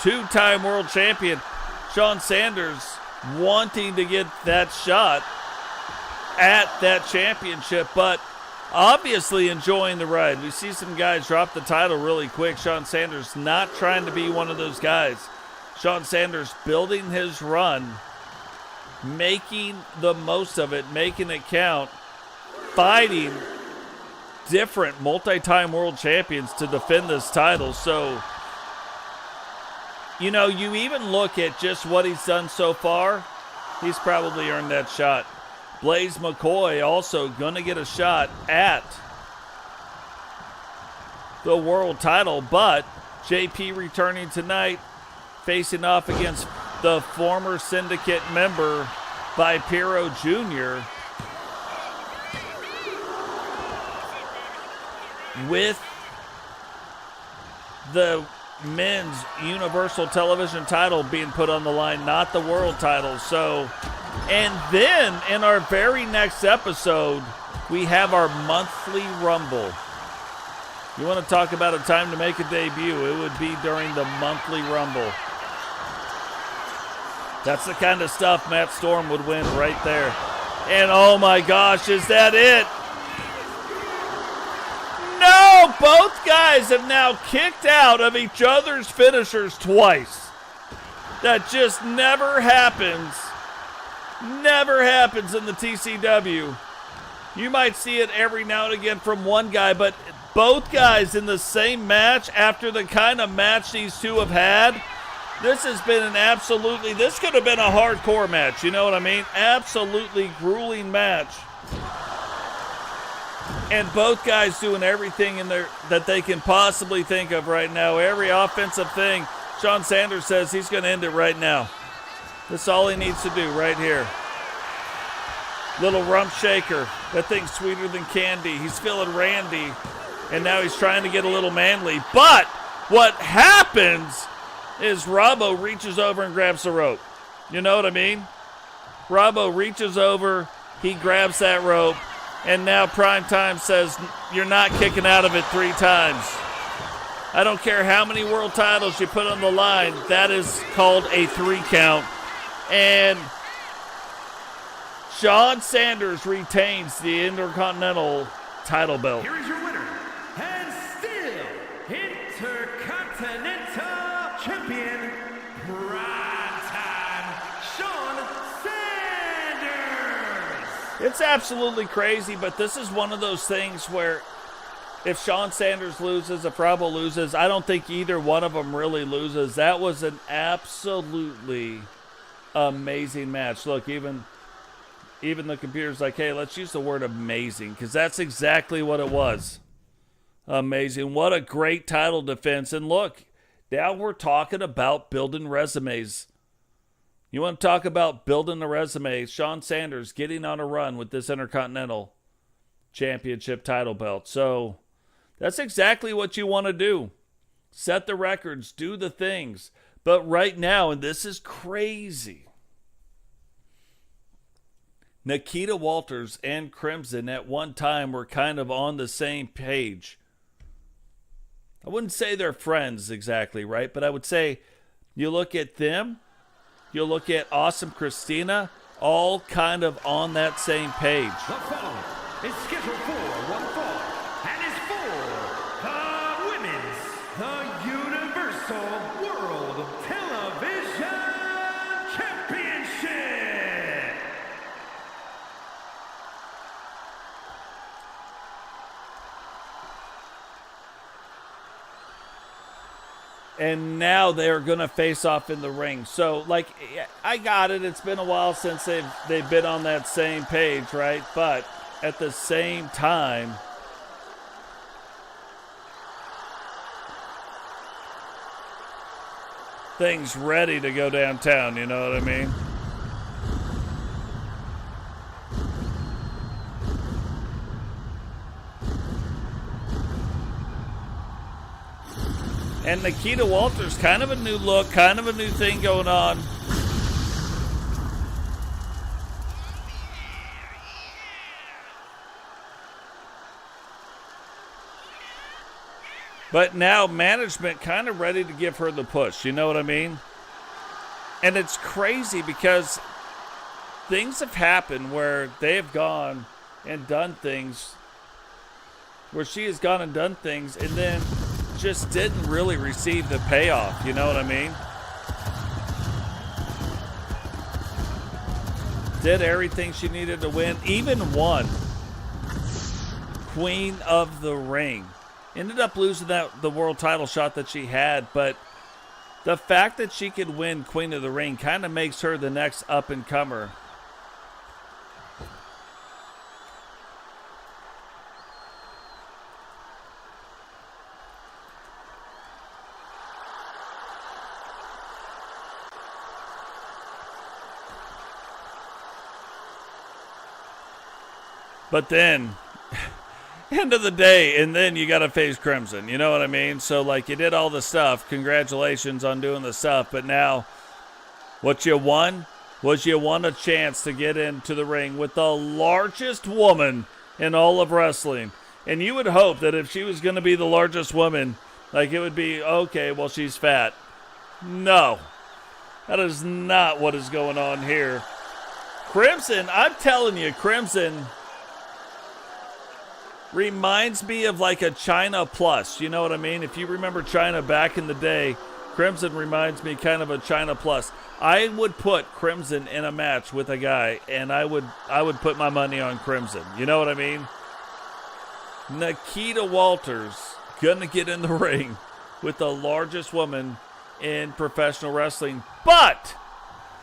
two-time world champion, Sean Sanders, wanting to get that shot at that championship, but obviously enjoying the ride. We see some guys drop the title really quick. Sean Sanders not trying to be one of those guys. Sean Sanders building his run, making the most of it, making it count, fighting different multi-time world champions to defend this title. So, you know, you even look at just what he's done so far, he's probably earned that shot. Blaze McCoy also going to get a shot at the world title, but JP returning tonight, facing off against the former Syndicate member, Vipiro Jr., with the men's Universal Television title being put on the line, not the world title. So, and then in our very next episode, we have our monthly Rumble. You want to talk about a time to make a debut, it would be during the monthly Rumble. That's the kind of stuff Matt Storm would win right there. And oh my gosh, is that it? No, both guys have now kicked out of each other's finishers twice. That just never happens. Never happens in the TCW. You might see it every now and again from one guy, but both guys in the same match after the kind of match these two have had, this has been an absolutely, this could have been a hardcore match, you know what I mean? Absolutely grueling match. And both guys doing everything in there that they can possibly think of right now. Every offensive thing. Sean Sanders says he's going to end it right now. That's all he needs to do right here. Little rump shaker. That thing's sweeter than candy. He's feeling randy. And now he's trying to get a little manly. But what happens is Robbo reaches over and grabs the rope. You know what I mean? Robbo reaches over. He grabs that rope. And now Primetime says, you're not kicking out of it 3 times. I don't care how many world titles you put on the line. That is called a 3 count. And Sean Sanders retains the Intercontinental title belt. Here is your winner, and still Intercontinental Champion, Primetime Sean Sanders. It's absolutely crazy, but this is one of those things where if Sean Sanders loses, if Bravo loses, I don't think either one of them really loses. That was an absolutely amazing match. Look, even the computer's like, hey, let's use the word amazing, because that's exactly what it was. Amazing. What a great title defense. And look, now we're talking about building resumes. You want to talk about building a resume? Sean Sanders getting on a run with this Intercontinental Championship title belt. So that's exactly what you want to do. Set the records, do the things. But right now, and this is crazy, Nikita Walters and Crimson at one time were kind of on the same page. I wouldn't say they're friends exactly, right? But I would say you look at them, you look at Awesome Christina, all kind of on that same page. The following is scheduled for one fall and is for the women's, the Universal World Television Championship. And now they're going to face off in the ring. So, like, I got it. It's been a while since they've been on that same page, right? But at the same time, things ready to go downtown, you know what I mean? And Nikita Walters, kind of a new look, kind of a new thing going on. But now management kind of ready to give her the push, you know what I mean? And it's crazy because things have happened where they have gone and done things, where she has gone and done things and then just didn't really receive the payoff, you know what I mean? Did everything she needed to win, even won Queen of the Ring. Ended up losing the world title shot that she had, but the fact that she could win Queen of the Ring kind of makes her the next up-and-comer. But then, end of the day, and then you got to face Crimson. You know what I mean? So, like, you did all the stuff. Congratulations on doing the stuff. But now, what you won was you won a chance to get into the ring with the largest woman in all of wrestling. And you would hope that if she was going to be the largest woman, like, it would be, okay, well, she's fat. No. That is not what is going on here. Crimson, I'm telling you, Crimson reminds me of like a China Plus. You know what I mean? If you remember China back in the day, Crimson reminds me kind of a China Plus. I would put Crimson in a match with a guy, and I would put my money on Crimson. You know what I mean? Nikita Walters gonna get in the ring with the largest woman in professional wrestling, but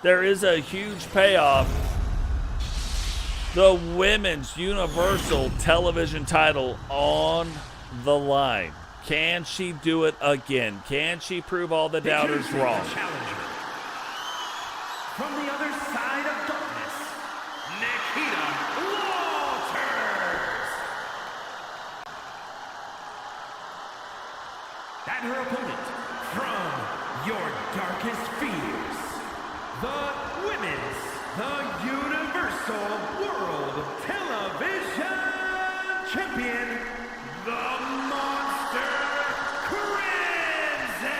there is a huge payoff. The Women's Universal Television title on the line. Can she do it again? Can she prove all the doubters wrong? Challenger. From the other side of darkness, Nikita Walters. And her opponent, from your darkest fears, the Universal World Television Champion, the Monster Crimson.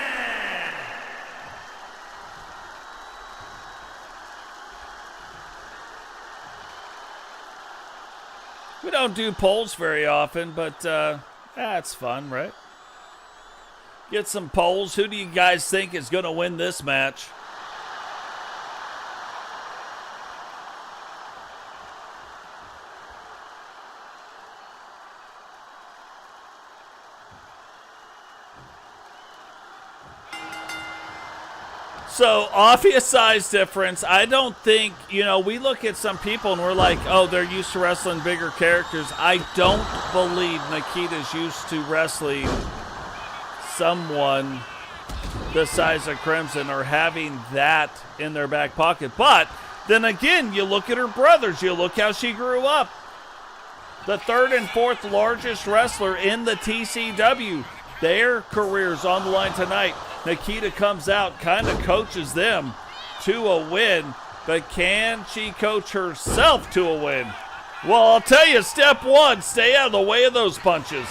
We don't do polls very often, but that's fun, right? Get some polls. Who do you guys think is going to win this match? So, obvious size difference. I don't think, we look at some people and we're like, oh, they're used to wrestling bigger characters. I don't believe Nikita's used to wrestling someone the size of Crimson or having that in their back pocket. But then again, you look at her brothers. You look how she grew up. The third and fourth largest wrestler in the TCW. Their careers on the line tonight. Nikita comes out, kind of coaches them to a win. But can she coach herself to a win? Well, I'll tell you, step one, stay out of the way of those punches.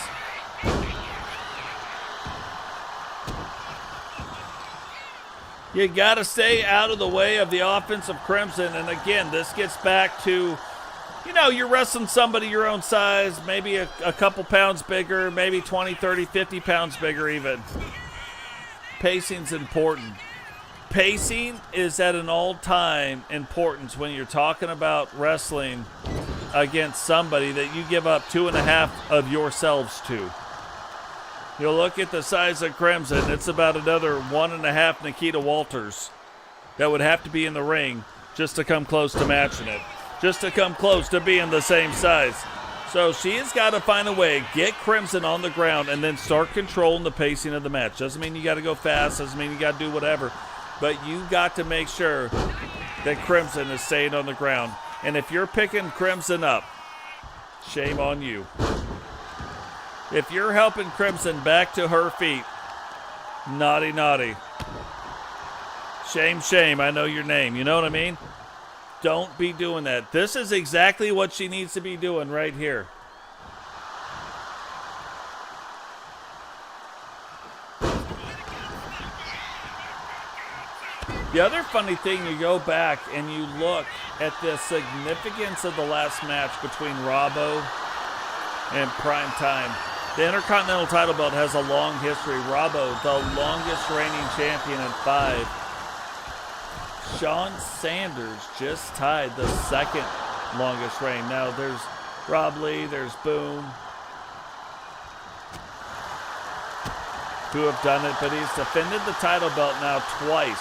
You got to stay out of the way of the offense of Crimson. And again, this gets back to, you're wrestling somebody your own size, maybe a couple pounds bigger, maybe 20, 30, 50 pounds bigger even. Pacing's important. Pacing is at an all-time importance when you're talking about wrestling against somebody that you give up 2.5 of yourselves to. You look at the size of Crimson, it's about another 1.5 Nikita Walters that would have to be in the ring just to come close to matching it, just to come close to being the same size. So she has got to find a way, get Crimson on the ground, and then start controlling the pacing of the match. Doesn't mean you got to go fast, doesn't mean you got to do whatever, but you got to make sure that Crimson is staying on the ground. And if you're picking Crimson up, shame on you. If you're helping Crimson back to her feet, naughty, naughty. Shame, shame, I know your name. You know what I mean? Don't be doing that. This is exactly what she needs to be doing right here. The other funny thing, you go back and you look at the significance of the last match between Robbo and Prime Time. The Intercontinental title belt has a long history. Robbo, the longest reigning champion at 5. Shawn Sanders just tied the second longest reign. Now there's Rob Lee, there's Boom, who have done it, but he's defended the title belt now twice.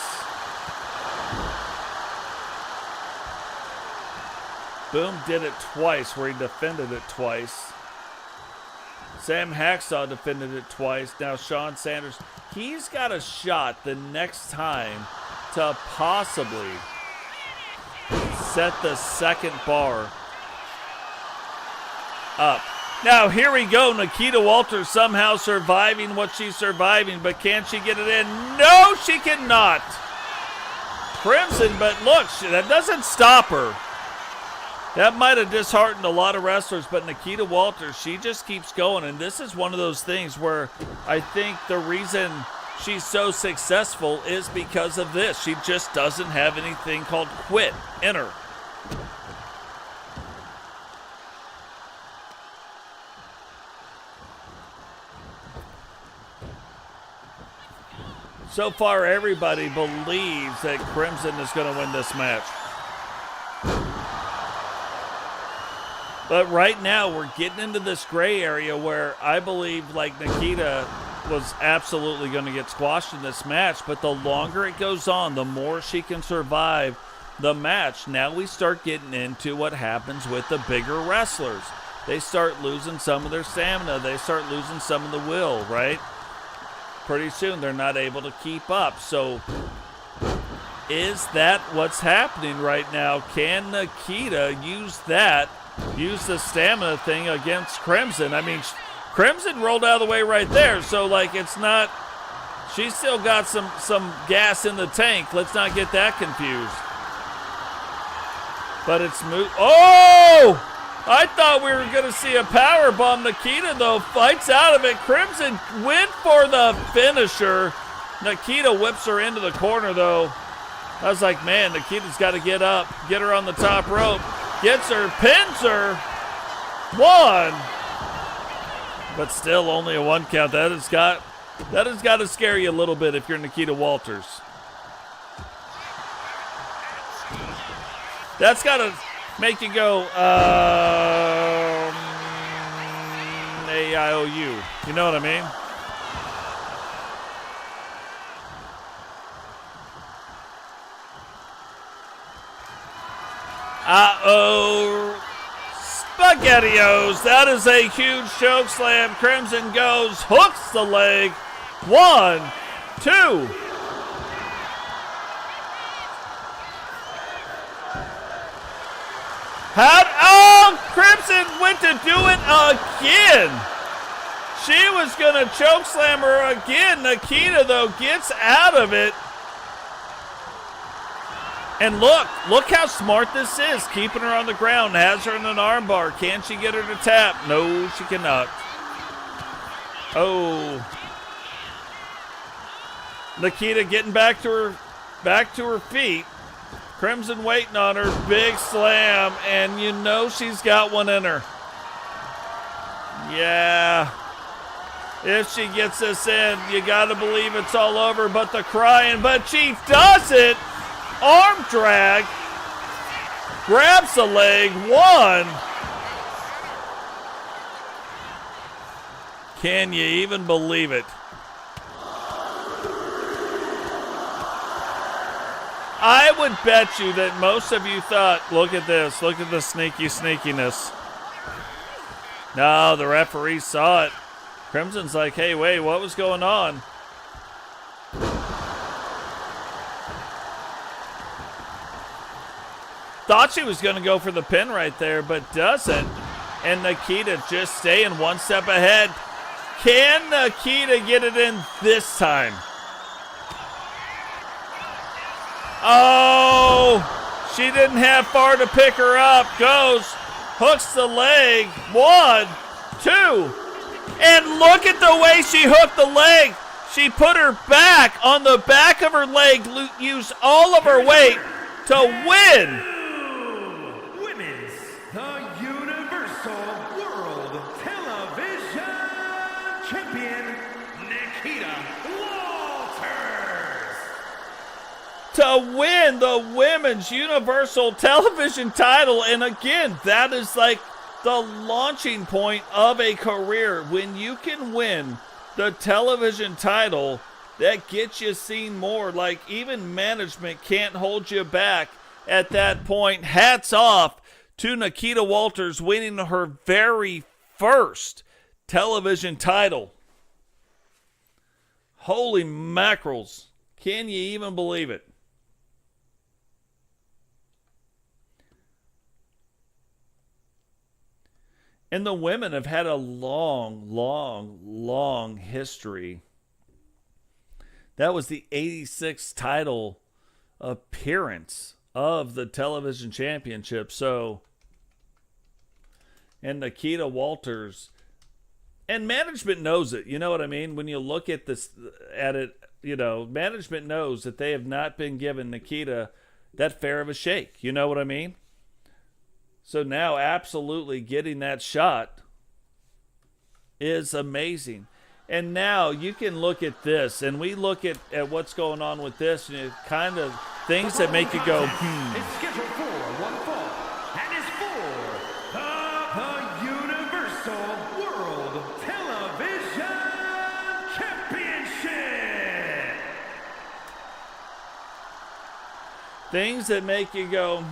Boom did it twice, where he defended it twice. Sam Hacksaw defended it twice. Now Shawn Sanders, he's got a shot the next time to possibly set the second bar up. Now here we go, Nikita Walters somehow surviving what she's surviving, but can she get it in? No, she cannot. Crimson, but look, that doesn't stop her. That might have disheartened a lot of wrestlers, but Nikita Walters, she just keeps going. And this is one of those things where I think the reason she's so successful is because of this. She just doesn't have anything called quit in her. So far, everybody believes that Crimson is going to win this match. But right now, we're getting into this gray area where I believe, like, Nikita was absolutely going to get squashed in this match. But the longer it goes on, the more she can survive the match. Now we start getting into what happens with the bigger wrestlers. They start losing some of their stamina. They start losing some of the will, right? Pretty soon, they're not able to keep up. So is that what's happening right now? Can Nikita use that? Use the stamina thing against Crimson. I mean, Crimson rolled out of the way right there, so like it's not. She's still got some gas in the tank. Let's not get that confused. But it's oh! I thought we were going to see a power bomb. Nikita though fights out of it. Crimson went for the finisher. Nikita whips her into the corner though. I was like, man, Nikita's got to get up, get her on the top rope. Gets her, pins her. 1. But still only a 1 count. That has got to scare you a little bit if you're Nikita Walters. That's got to make you go, A-I-O-U. You know what I mean? Uh-oh. SpaghettiOs. That is a huge choke slam. Crimson goes, hooks the leg. 1, 2. Crimson went to do it again. She was going to choke slam her again. Nikita, though, gets out of it. And look how smart this is. Keeping her on the ground, has her in an armbar. Can she get her to tap? No, she cannot. Oh. Nikita getting back to her feet. Crimson waiting on her. Big slam, and you know she's got one in her. Yeah. If she gets this in, you got to believe it's all over. But the crying, but she does it. Arm drag. Grabs the leg. 1. Can you even believe it? I would bet you that most of you thought, look at this, look at the sneakiness. No, the referee saw it. Crimson's like, hey, wait, what was going on? Thought she was going to go for the pin right there, but doesn't. And Nikita just staying one step ahead. Can Nikita get it in this time? Oh, she didn't have far to pick her up. Goes, hooks the leg. 1, 2. And look at the way she hooked the leg. She put her back on the back of her leg, used all of her weight to win. Women's, the Universal World Television Champion, Nikita Walters. To win the Women's Universal Television title. And again, that is like the launching point of a career. When you can win the television title, that gets you seen more. Like, even management can't hold you back at that point. Hats off to Nikita Walters winning her very first television title. Holy mackerels. Can you even believe it? And the women have had a long history. That was the 86th title appearance of the television championship. So, and Nikita Walters, and management knows it. You know what I mean? When you look at this, management knows that they have not been given Nikita that fair of a shake. You know what I mean? So now absolutely getting that shot is amazing. And now you can look at this, and we look at what's going on with this, and it kind of things that make you go, It's scheduled for one fall, and is for the Universal World Television Championship. Things that make you go,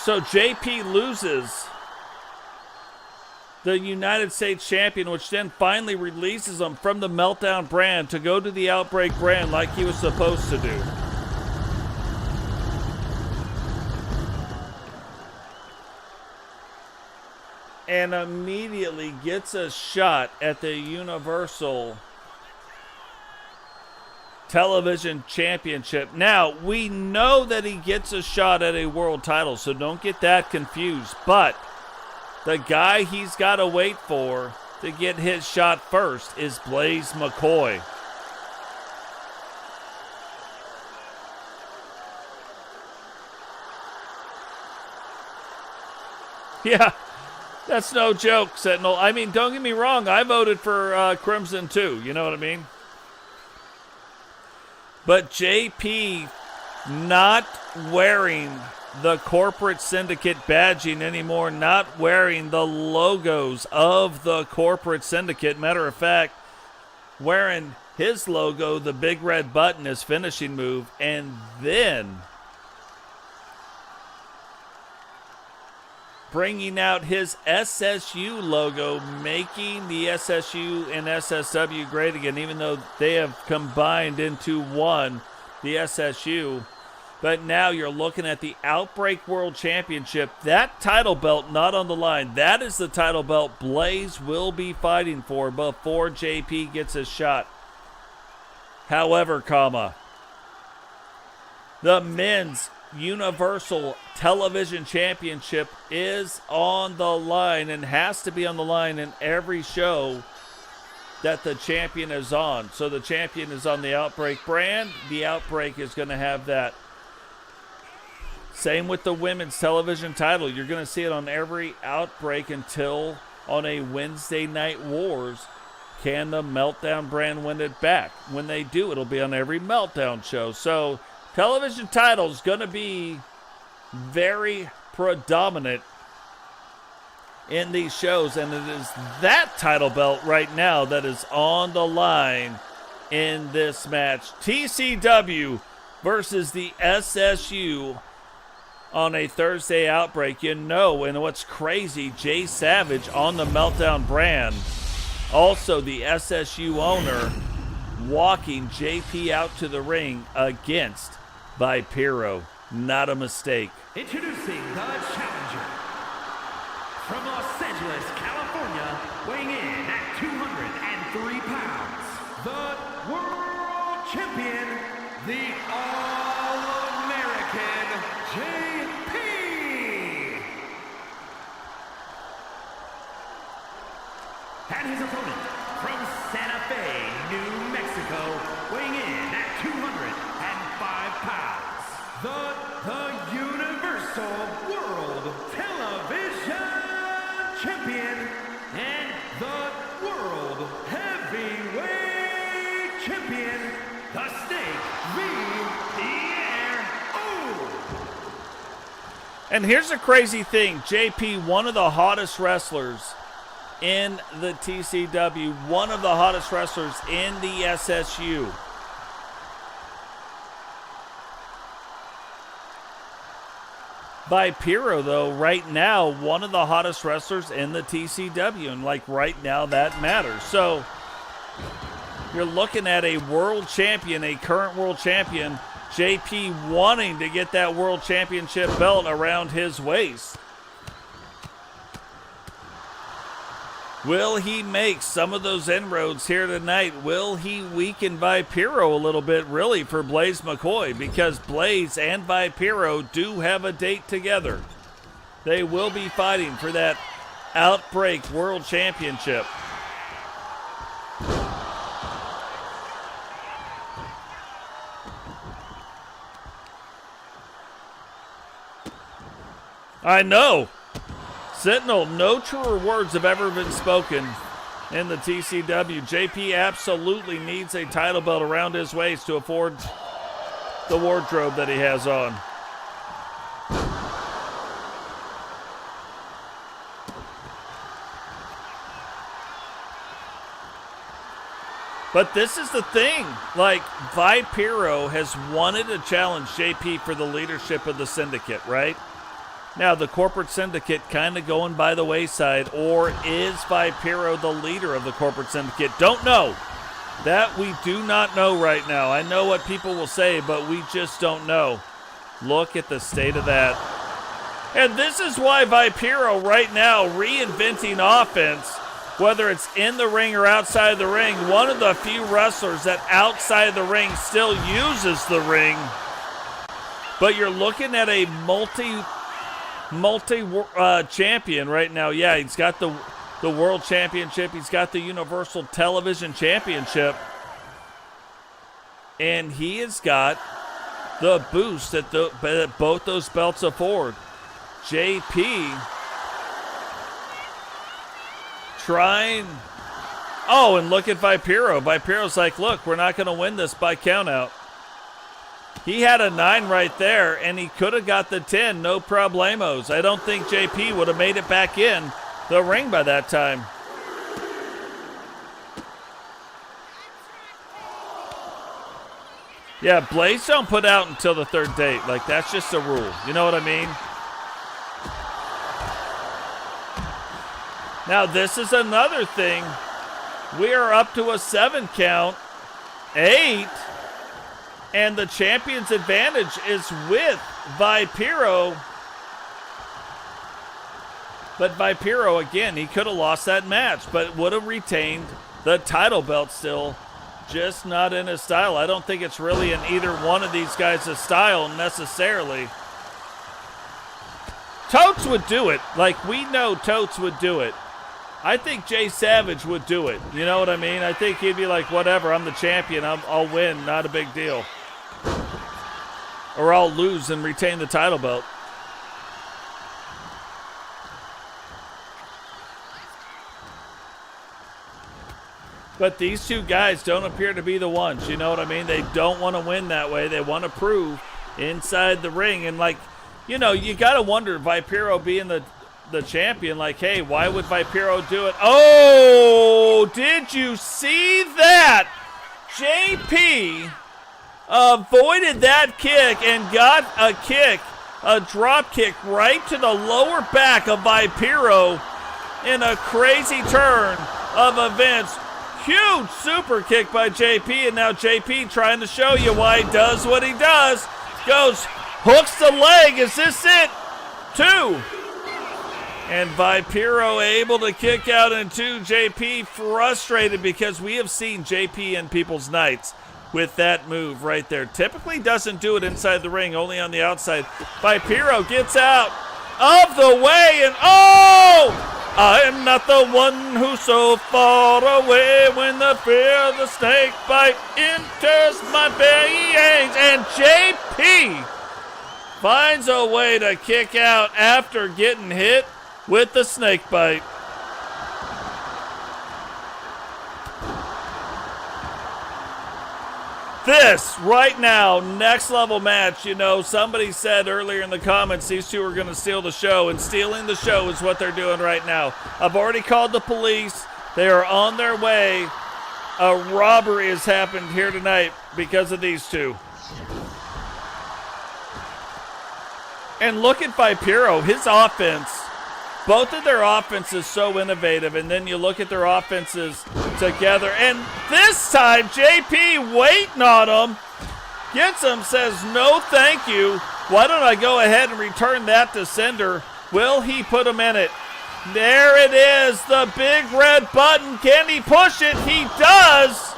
So JP loses the United States champion, which then finally releases him from the Meltdown brand to go to the Outbreak brand like he was supposed to do. And immediately gets a shot at the Universal Television Championship. Now, we know that he gets a shot at a world title, so don't get that confused. But the guy he's got to wait for to get his shot first is Blaze McCoy. Yeah, that's no joke, Sentinel. I mean, don't get me wrong. I voted for Crimson too. You know what I mean? But JP not wearing the corporate syndicate badging anymore, not wearing the logos of the corporate syndicate. Matter of fact, wearing his logo, the big red button, his finishing move, and then bringing out his SSU logo, making the SSU and SSW great again, even though they have combined into one, the SSU. But now you're looking at the Outbreak World Championship. That title belt not on the line. That is the title belt Blaze will be fighting for before JP gets his shot. However, the men's Universal Television Championship is on the line and has to be on the line in every show that the champion is on. So the champion is on the Outbreak brand. The Outbreak is going to have that. Same with the women's television title. You're going to see it on every Outbreak until on a Wednesday Night Wars. Can the Meltdown brand win it back? When they do, it'll be on every Meltdown show. So television title is going to be very predominant in these shows, and it is that title belt right now that is on the line in this match. TCW versus the SSU on a Thursday Outbreak. You know, and what's crazy, Jay Savage on the Meltdown brand, also the SSU owner, walking JP out to the ring against Vipiro. Not a mistake. Introducing the challenger from Los Angeles, California, weighing in at 203 pounds, the world champion, the All-American JP. And his opponent from Santa Fe, New Mexico, weighing in at 205 pounds, the Universal World Television Champion and the World Heavyweight Champion, the Snake V. Pierre O. And here's the crazy thing. JP, one of the hottest wrestlers in the TCW, one of the hottest wrestlers in the SSU. Vipiro, though, right now, one of the hottest wrestlers in the TCW. And, like, right now, that matters. So, you're looking at a world champion, a current world champion, JP wanting to get that world championship belt around his waist. Will he make some of those inroads here tonight? Will he weaken Vipiro a little bit, really, for Blaze McCoy? Because Blaze and Vipiro do have a date together. They will be fighting for that Outbreak World Championship. I know. Sentinel, no truer words have ever been spoken in the TCW. JP absolutely needs a title belt around his waist to afford the wardrobe that he has on. But this is the thing. Like, Vipiro has wanted to challenge JP for the leadership of the syndicate, right? Now, the corporate syndicate kind of going by the wayside, or is Vipiro the leader of the corporate syndicate? Don't know. That we do not know right now. I know what people will say, but we just don't know. Look at the state of that. And this is why Vipiro right now reinventing offense, whether it's in the ring or outside the ring, one of the few wrestlers that outside the ring still uses the ring. But you're looking at a multi-champion right now. Yeah, he's got the World Championship. He's got the Universal Television Championship. And he has got the boost that both those belts afford. JP trying. Oh, and look at Vipiro. Vipiro's like, look, we're not going to win this by countout. He had a 9 right there, and he could have got the 10, no problemos. I don't think JP would have made it back in the ring by that time. Yeah, Blaze don't put out until the third date. Like, that's just a rule. You know what I mean? Now, this is another thing. We are up to a 7 count, 8, and the champion's advantage is with Vipiro. But Vipiro, again, he could have lost that match, but would have retained the title belt still, just not in his style. I don't think it's really in either one of these guys' style necessarily. Totes would do it. Like, we know Totes would do it. I think Jay Savage would do it. You know what I mean? I think he'd be like, whatever, I'm the champion. I'll win. Not a big deal. Or I'll lose and retain the title belt. But these two guys don't appear to be the ones. You know what I mean? They don't want to win that way. They want to prove inside the ring. And, like, you know, you got to wonder, Vipiro being the champion, like, hey, why would Vipiro do it? Oh, did you see that? JP avoided that kick and got a kick, a drop kick right to the lower back of Vipiro in a crazy turn of events. Huge super kick by JP, and now JP trying to show you why he does what he does. Goes, hooks the leg. Is this it? 2. And Vipiro able to kick out in 2. JP frustrated because we have seen JP in people's nights with that move right there. Typically doesn't do it inside the ring, only on the outside. Vipiro gets out of the way, and oh! I'm not the one who's so far away when the fear of the snake bite enters my veins. And JP finds a way to kick out after getting hit with the snake bite. This, right now, next level match. You know, somebody said earlier in the comments these two are going to steal the show, and stealing the show is what they're doing right now. I've already called the police. They are on their way. A robbery has happened here tonight because of these two. And look at Vipiro, his offense. Both of their offenses so innovative, and then you look at their offenses together, and this time JP waiting on him, gets him, says no thank you. Why don't I go ahead and return that to sender? Will he put him in it? There it is, the big red button. Can he push it? He does.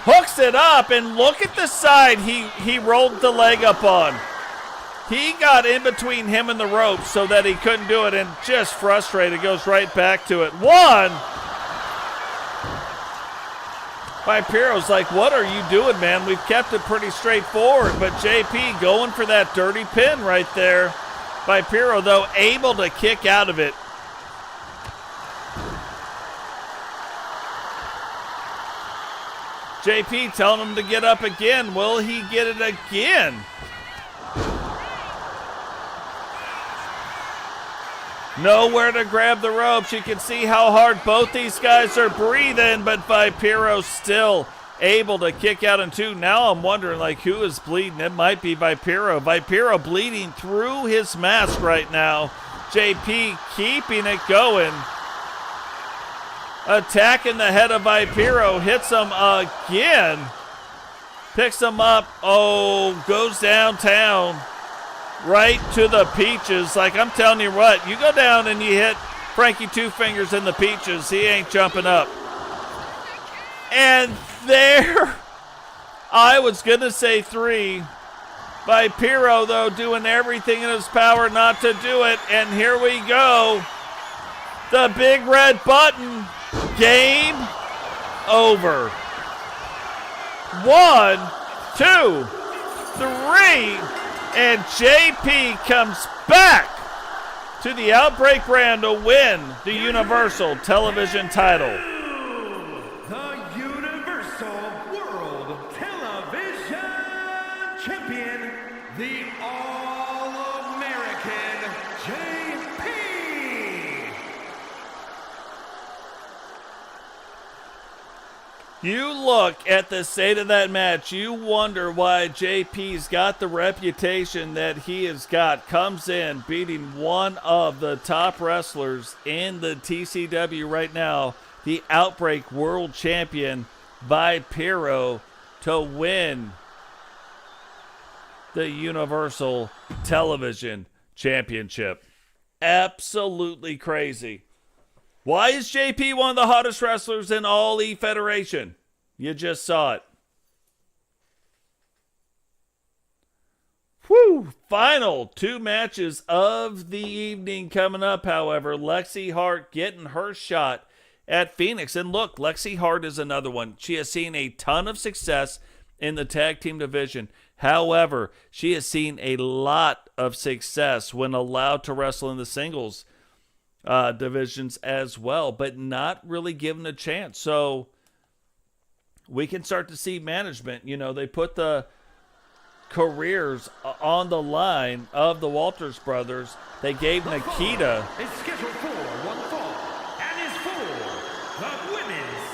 Hooks it up, and look at the side he rolled the leg up on. He got in between him and the ropes so that he couldn't do it, and just frustrated, goes right back to it. 1. Vipiro's like, what are you doing, man? We've kept it pretty straightforward, but JP going for that dirty pin right there. Vipiro, though, able to kick out of it. JP telling him to get up again. Will he get it again? Nowhere to grab the ropes. You can see how hard both these guys are breathing, but Vipiro still able to kick out in 2. Now I'm wondering, like, who is bleeding? It might be Vipiro. Vipiro bleeding through his mask right now. JP keeping it going. Attacking the head of Vipiro. Hits him again. Picks him up. Oh, goes downtown. Right to the peaches. Like, I'm telling you what, you go down and you hit Frankie Two Fingers in the peaches, he ain't jumping up. And there, I was going to say 3. Vipiro, though, doing everything in his power not to do it. And here we go. The big red button. Game over. 1, 2, 3. And JP comes back to the Outbreak brand to win the Universal Television title. The Universal World Television Champion, the All-American JP. You look at the state of that match, you wonder why JP's got the reputation that he has got. Comes in beating one of the top wrestlers in the TCW right now, the Outbreak World Champion Vampiro, to win the Universal Television Championship. Absolutely crazy. Why is JP one of the hottest wrestlers in all E-Federation? You just saw it. Whew. Final 2 matches of the evening coming up, however. Lexi Hart getting her shot at Phoenix. And look, Lexi Hart is another one. She has seen a ton of success in the tag team division. However, she has seen a lot of success when allowed to wrestle in the singles divisions as well, but not really given a chance. So we can start to see management. You know, they put the careers on the line of the Walters brothers. They gave Nikita. Is scheduled for one fall and is for the Women's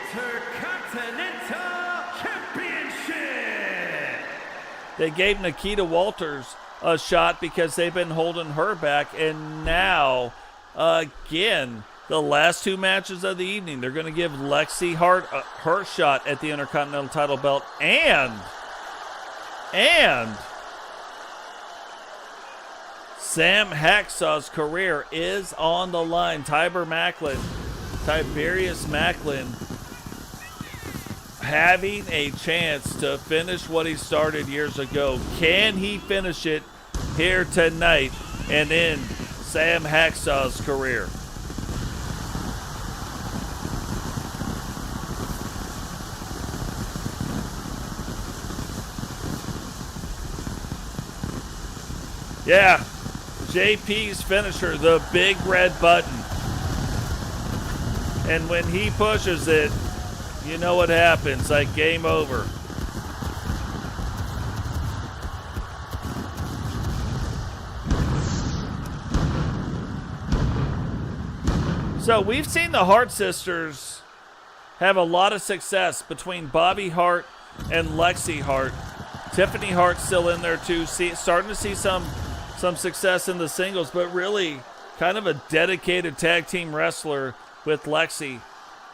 Intercontinental Championship. They gave Nikita Walters a shot because they've been holding her back, and now again, the last 2 matches of the evening, they're going to give Lexi Hart her shot at the Intercontinental title belt, and Sam Hacksaw's career is on the line. Tiberius Macklin having a chance to finish what he started years ago. Can he finish it here tonight and end Sam Hacksaw's career? Yeah, JP's finisher, the big red button. And when he pushes it, you know what happens, like game over. So we've seen the Hart sisters have a lot of success between Bobby Hart and Lexi Hart. Tiffany Hart's still in there too, starting to see some success in the singles, but really kind of a dedicated tag team wrestler with Lexi.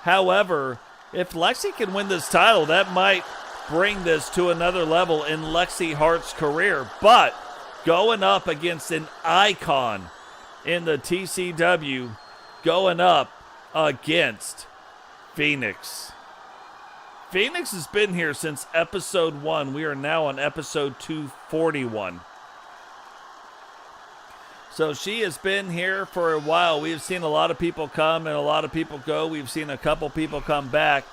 However, if Lexi can win this title, that might bring this to another level in Lexi Hart's career. But going up against an icon in the TCW, going up against Phoenix. Phoenix has been here since episode 1. We are now on episode 241. So she has been here for a while. We've seen a lot of people come and a lot of people go. We've seen a couple people come back.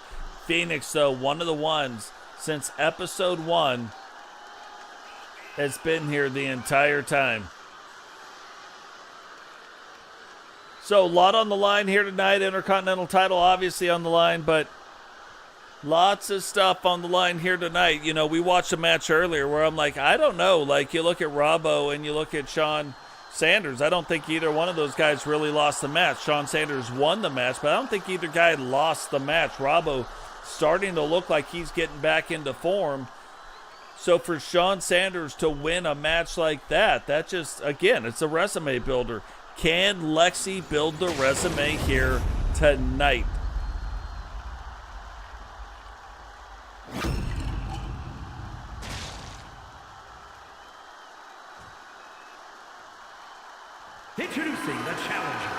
Phoenix, though, one of the ones since episode 1, has been here the entire time. So a lot on the line here tonight. Intercontinental title obviously on the line, but lots of stuff on the line here tonight. You know, we watched a match earlier where I'm like, I don't know. Like, you look at Robbo and you look at Sean Sanders. I don't think either one of those guys really lost the match. Sean Sanders won the match, but I don't think either guy lost the match. Robbo starting to look like he's getting back into form. So for Sean Sanders to win a match like that just, again, it's a resume builder. Can Lexi build the resume here tonight? Introducing the challenger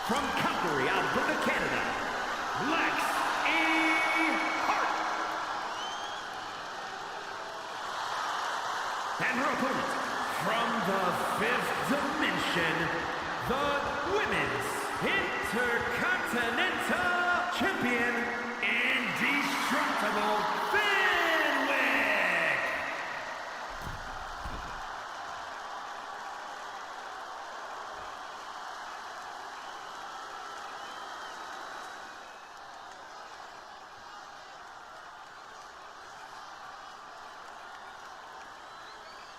from Calgary, Alberta, Canada, Lex E. Hart. And her opponent from the 5th dimension, the Women's Intercontinental Champion, Indestructible Fenwick.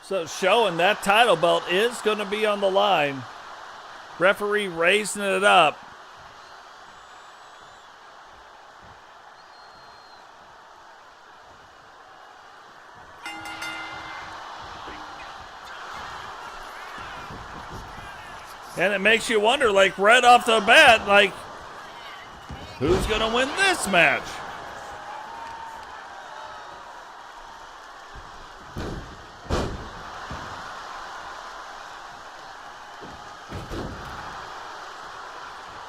So showing that title belt is going to be on the line. Referee raising it up. And it makes you wonder, like, right off the bat, like, who's going to win this match?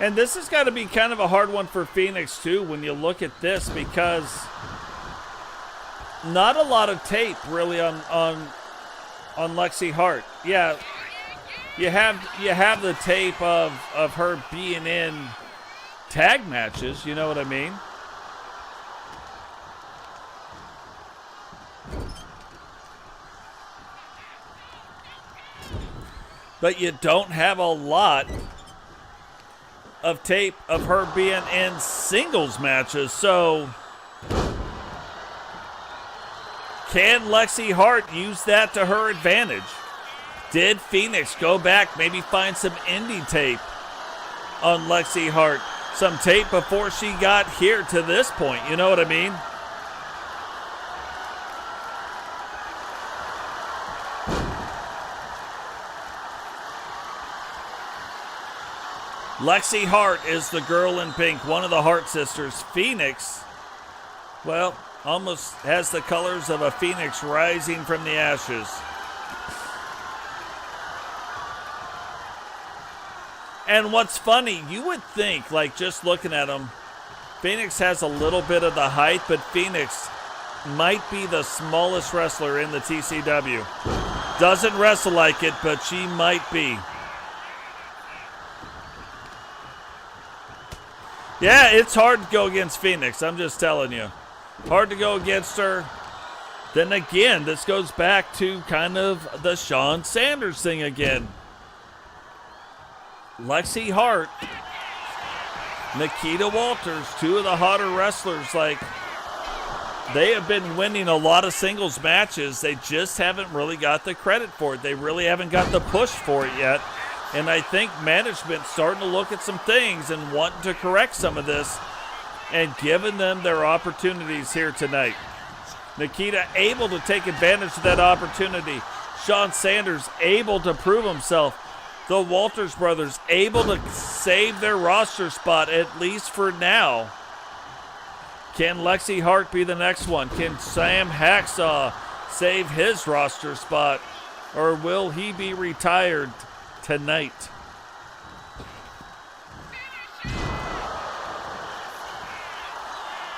And this has got to be kind of a hard one for Phoenix, too, when you look at this, because not a lot of tape, really, on Lexi Hart. Yeah, you have the tape of her being in tag matches, you know what I mean? But you don't have a lot of tape of her being in singles matches. So can Lexi Hart use that to her advantage? Did Phoenix go back, maybe find some indie tape on Lexi Hart? Some tape before she got here to this point, you know what I mean? Lexi Hart is the girl in pink, one of the Hart sisters. Phoenix, well, almost has the colors of a phoenix rising from the ashes. And what's funny, you would think, like just looking at them, Phoenix has a little bit of the height, but Phoenix might be the smallest wrestler in the TCW. Doesn't wrestle like it, but she might be. Yeah, it's hard to go against Phoenix, I'm just telling you. Hard to go against her. Then again, this goes back to kind of the Shawn Sanders thing again. Lexi Hart, Nikita Walters, two of the hotter wrestlers, like, they have been winning a lot of singles matches. They just haven't really got the credit for it. They really haven't got the push for it yet. And I think management's starting to look at some things and wanting to correct some of this and giving them their opportunities here tonight. Nikita able to take advantage of that opportunity. Shawn Sanders able to prove himself. The Walters brothers able to save their roster spot, at least for now. Can Lexi Hart be the next one? Can Sam Hacksaw save his roster spot? Or will he be retired tonight?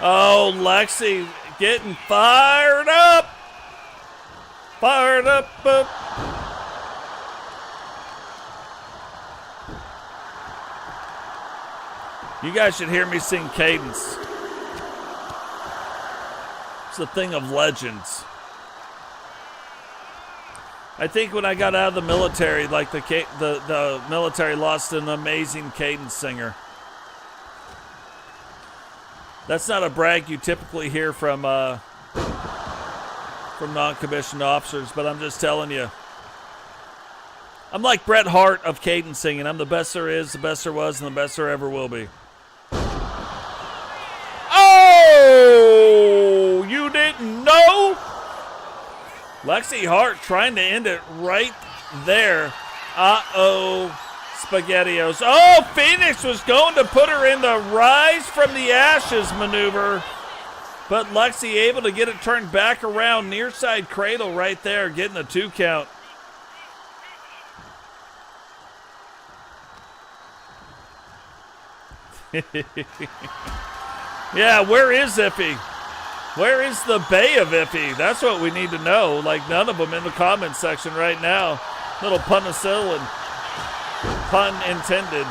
Oh, Lexi getting fired up. Fired up. You guys should hear me sing Cadence. It's a thing of legends. I think when I got out of the military, like the military lost an amazing cadence singer. That's not a brag you typically hear from non-commissioned officers, but I'm just telling you. I'm like Bret Hart of cadence singing. I'm the best there is, the best there was, and the best there ever will be. Oh, you didn't know? Lexi Hart trying to end it right there. Uh-oh, SpaghettiOs. Oh, Phoenix was going to put her in the rise from the ashes maneuver. But Lexi able to get it turned back around. Near side cradle right there, getting a 2 count. Yeah, where is Iffy? Where is the Bay of Iffy? That's what we need to know. Like, none of them in the comments section right now. Little penicillin. Pun intended.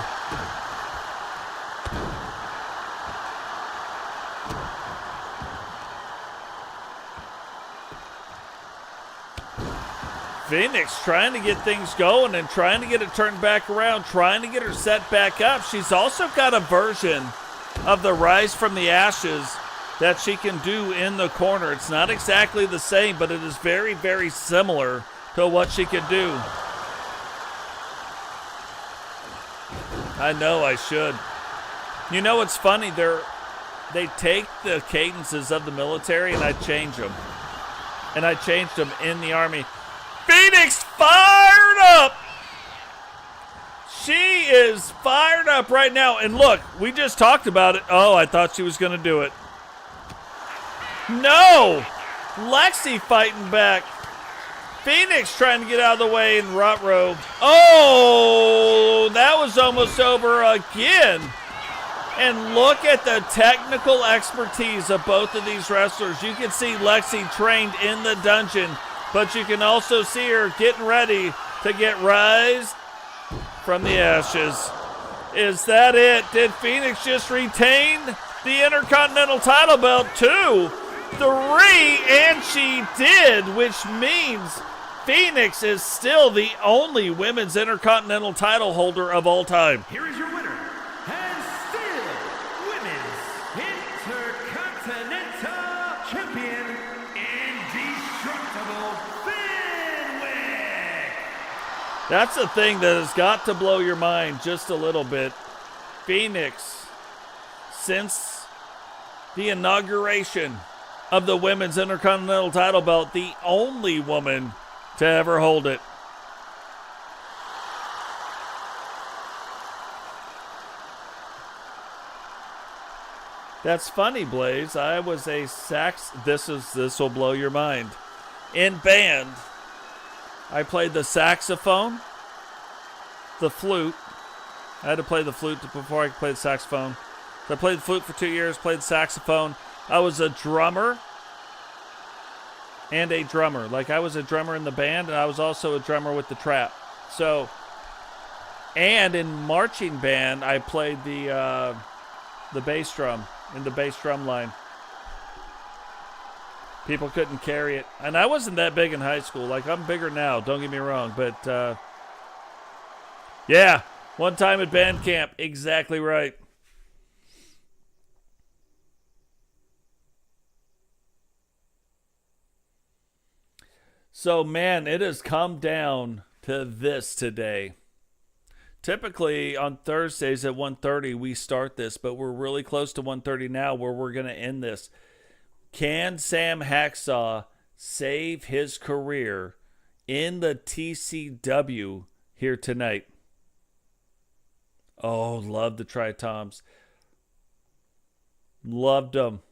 Phoenix trying to get things going and trying to get it turned back around, trying to get her set back up. She's also got a version of the rise from the ashes that she can do in the corner. It's not exactly the same, but it is very, very similar to what she can do. I know I should. You know what's funny? They take the cadences of the military and I change them. And I changed them in the Army. Phoenix fired up! She is fired up right now. And look, we just talked about it. Oh, I thought she was going to do it. No! Lexi fighting back. Phoenix trying to get out of the way in Rotro. Oh, that was almost over again. And look at the technical expertise of both of these wrestlers. You can see Lexi trained in the dungeon, but you can also see her getting ready to get raised from the ashes. Is that it? Did Phoenix just retain the Intercontinental title belt? 2, 3, and she did, which means Phoenix is still the only women's Intercontinental title holder of all time. Here is your winner, and still Women's Intercontinental Champion, Indestructible Fenwick. That's the thing that has got to blow your mind just a little bit. Phoenix, since the inauguration of the women's Intercontinental title belt, the only woman to ever hold it. That's funny, Blaze. I was a sax. This will blow your mind. In band, I played the saxophone, the flute. I had to play the flute before I could play the saxophone. So I played the flute for 2 years, played the saxophone. I was a drummer and a drummer. Like, I was a drummer in the band, and I was also a drummer with the trap. So, and in marching band, I played the bass drum in the bass drum line. People couldn't carry it. And I wasn't that big in high school. Like, I'm bigger now, don't get me wrong. But, yeah, one time at band camp, exactly right. So, man, it has come down to this today. Typically, on Thursdays at 1:30, we start this, but we're really close to 1:30 now where we're going to end this. Can Sam Hacksaw save his career in the TCW here tonight? Oh, love the Tri-Toms. Loved them.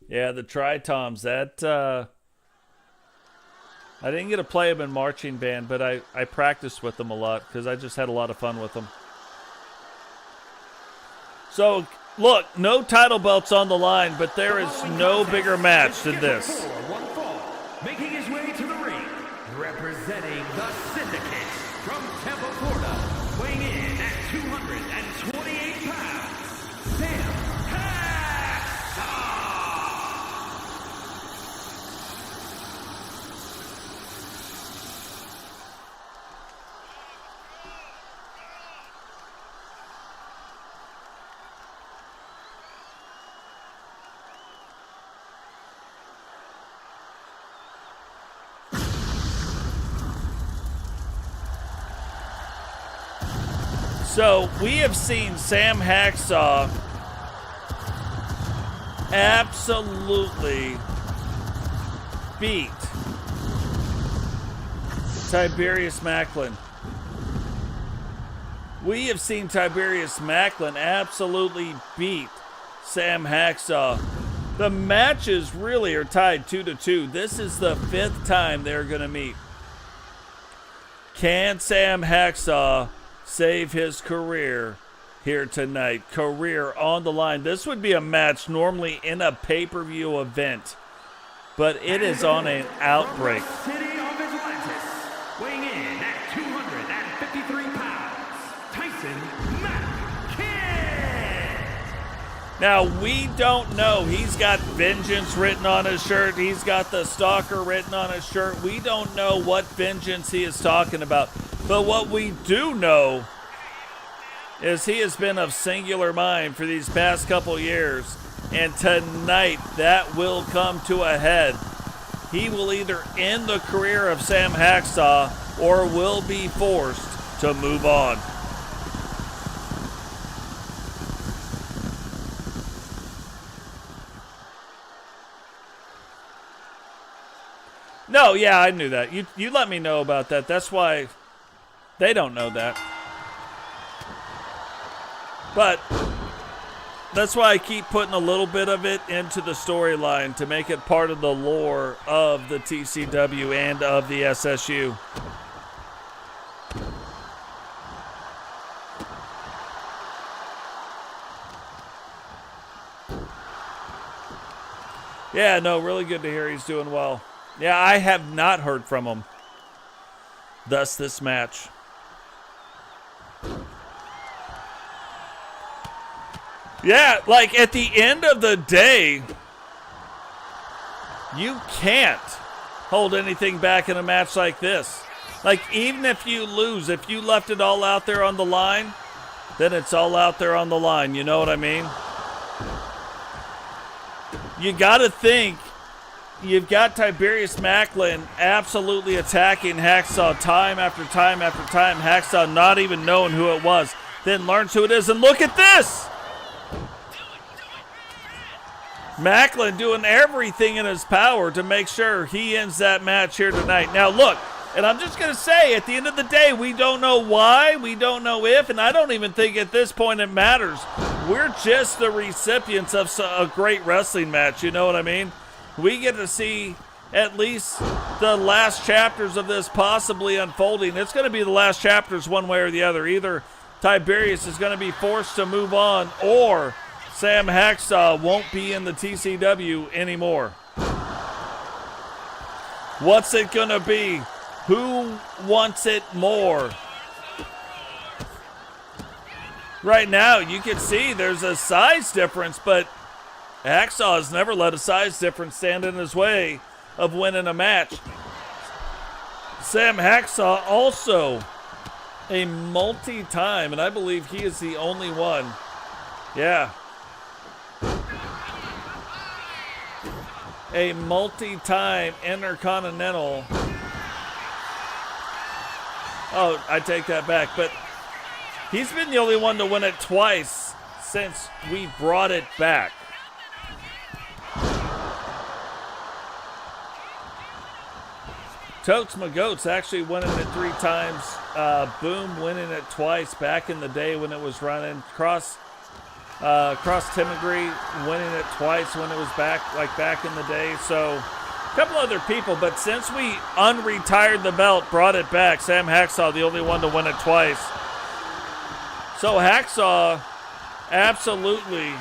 Yeah, the Tri-Toms. That, I didn't get to play them in marching band, but I practiced with them a lot because I just had a lot of fun with them. So, look, no title belts on the line, but there is no bigger match than this. Making his way to the ring, representing the Syndicate from Tampa, Florida, weighing in at 228 pounds, Sam Hacksaw. So, we have seen Sam Hacksaw absolutely beat Tiberius Macklin. We have seen Tiberius Macklin absolutely beat Sam Hacksaw. The matches really are tied 2-2. This is the 5th time they're going to meet. Can Sam Hacksaw save his career here tonight? Career on the line. This would be a match normally in a pay-per-view event, but it is on an Outbreak. City of Atlantis, weighing in at 253 pounds, Tyson McKidd. Now, we don't know. He's got Vengeance written on his shirt. He's got the Stalker written on his shirt. We don't know what vengeance he is talking about. But what we do know is he has been of singular mind for these past couple years. And tonight, that will come to a head. He will either end the career of Sam Hacksaw or will be forced to move on. No, yeah, I knew that. You let me know about that. That's why they don't know that. But that's why I keep putting a little bit of it into the storyline to make it part of the lore of the TCW and of the SSU. Yeah, no, really good to hear he's doing well. Yeah, I have not heard from him. Thus, this match. Yeah, like at the end of the day, you can't hold anything back in a match like this. Like, even if you lose, if you left it all out there on the line, then it's all out there on the line. You know what I mean? You got to think, you've got Tiberius Macklin absolutely attacking Hacksaw time after time after time. Hacksaw not even knowing who it was. Then learns who it is, and look at this! Macklin doing everything in his power to make sure he ends that match here tonight. Now look, and I'm just going to say, at the end of the day, we don't know why, we don't know if, and I don't even think at this point it matters. We're just the recipients of a great wrestling match, you know what I mean? We get to see at least the last chapters of this possibly unfolding. It's going to be the last chapters one way or the other. Either Tiberius is going to be forced to move on, or Sam Hacksaw won't be in the TCW anymore. What's it going to be? Who wants it more? Right now, you can see there's a size difference, but Hacksaw has never let a size difference stand in his way of winning a match. Sam Hacksaw also a multi-time, and I believe he is the only one. Yeah. A multi-time Intercontinental. Oh, I take that back, but he's been the only one to win it twice since we brought it back. Totes My Goats actually winning it 3 times. Boom winning it twice back in the day when it was running. Cross Timagre winning it twice when it was back in the day. So a couple other people, but since we unretired the belt, brought it back, Sam Hacksaw the only one to win it twice. So Hacksaw absolutely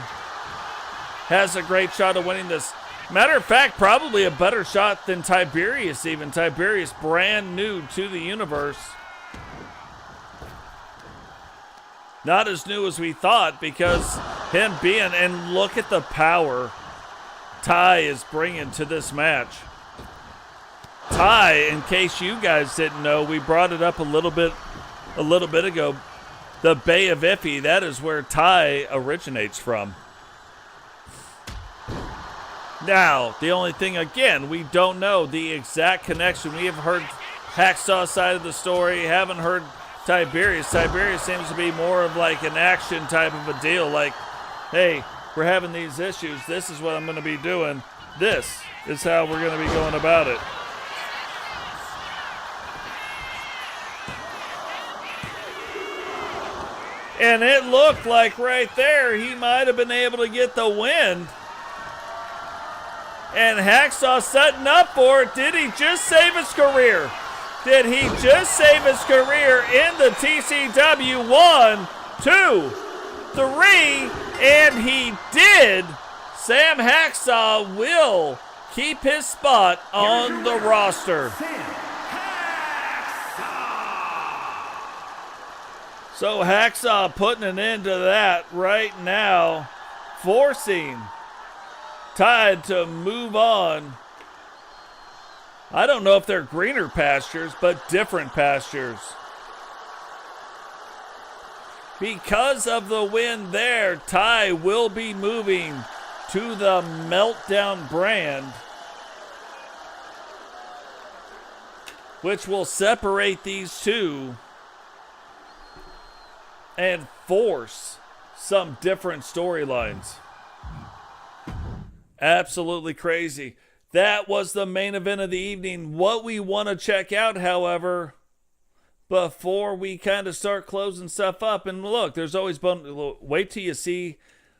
has a great shot of winning this. Matter of fact, probably a better shot than Tiberius even. Tiberius brand new to the universe. Not as new as we thought, because him being, and look at the power Ty is bringing to this match. Ty, in case you guys didn't know, we brought it up a little bit ago. The Bay of Iffy, that is where Ty originates from. Now, the only thing, again, we don't know the exact connection. We have heard Hacksaw's side of the story, haven't heard Tiberius. Tiberius seems to be more of like an action type of a deal, like, hey, we're having these issues, this is what I'm going to be doing, this is how we're going to be going about it. And it looked like right there he might have been able to get the win. And Hacksaw setting up for it. Did he just save his career? Did he just save his career in the TCW? 1, 2, 3, and he did. Sam Hacksaw will keep his spot on the roster. So Hacksaw putting an end to that right now, forcing Tide to move on. I don't know if they're greener pastures, but different pastures. Because of the win there, Ty will be moving to the Meltdown brand, which will separate these two and force some different storylines. Absolutely crazy. That was the main event of the evening. What we want to check out, however, before we kind of start closing stuff up, and look, there's always wait till you see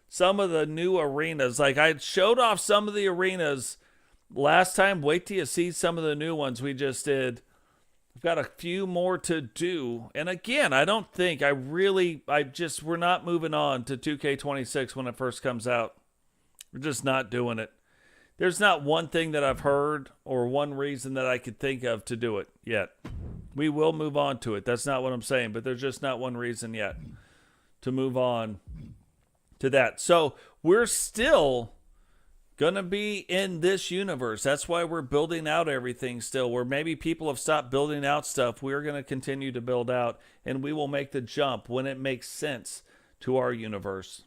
some of the new arenas. Like I showed off some of the arenas last time. Wait till you see some of the new ones we just did. We've got a few more to do. And again, I don't think we're not moving on to 2K26 when it first comes out. We're just not doing it. There's not one thing that I've heard or one reason that I could think of to do it yet. We will move on to it. That's not what I'm saying, but there's just not one reason yet to move on to that. So we're still going to be in this universe. That's why we're building out everything still. Where maybe people have stopped building out stuff, we're going to continue to build out, and we will make the jump when it makes sense to our universe.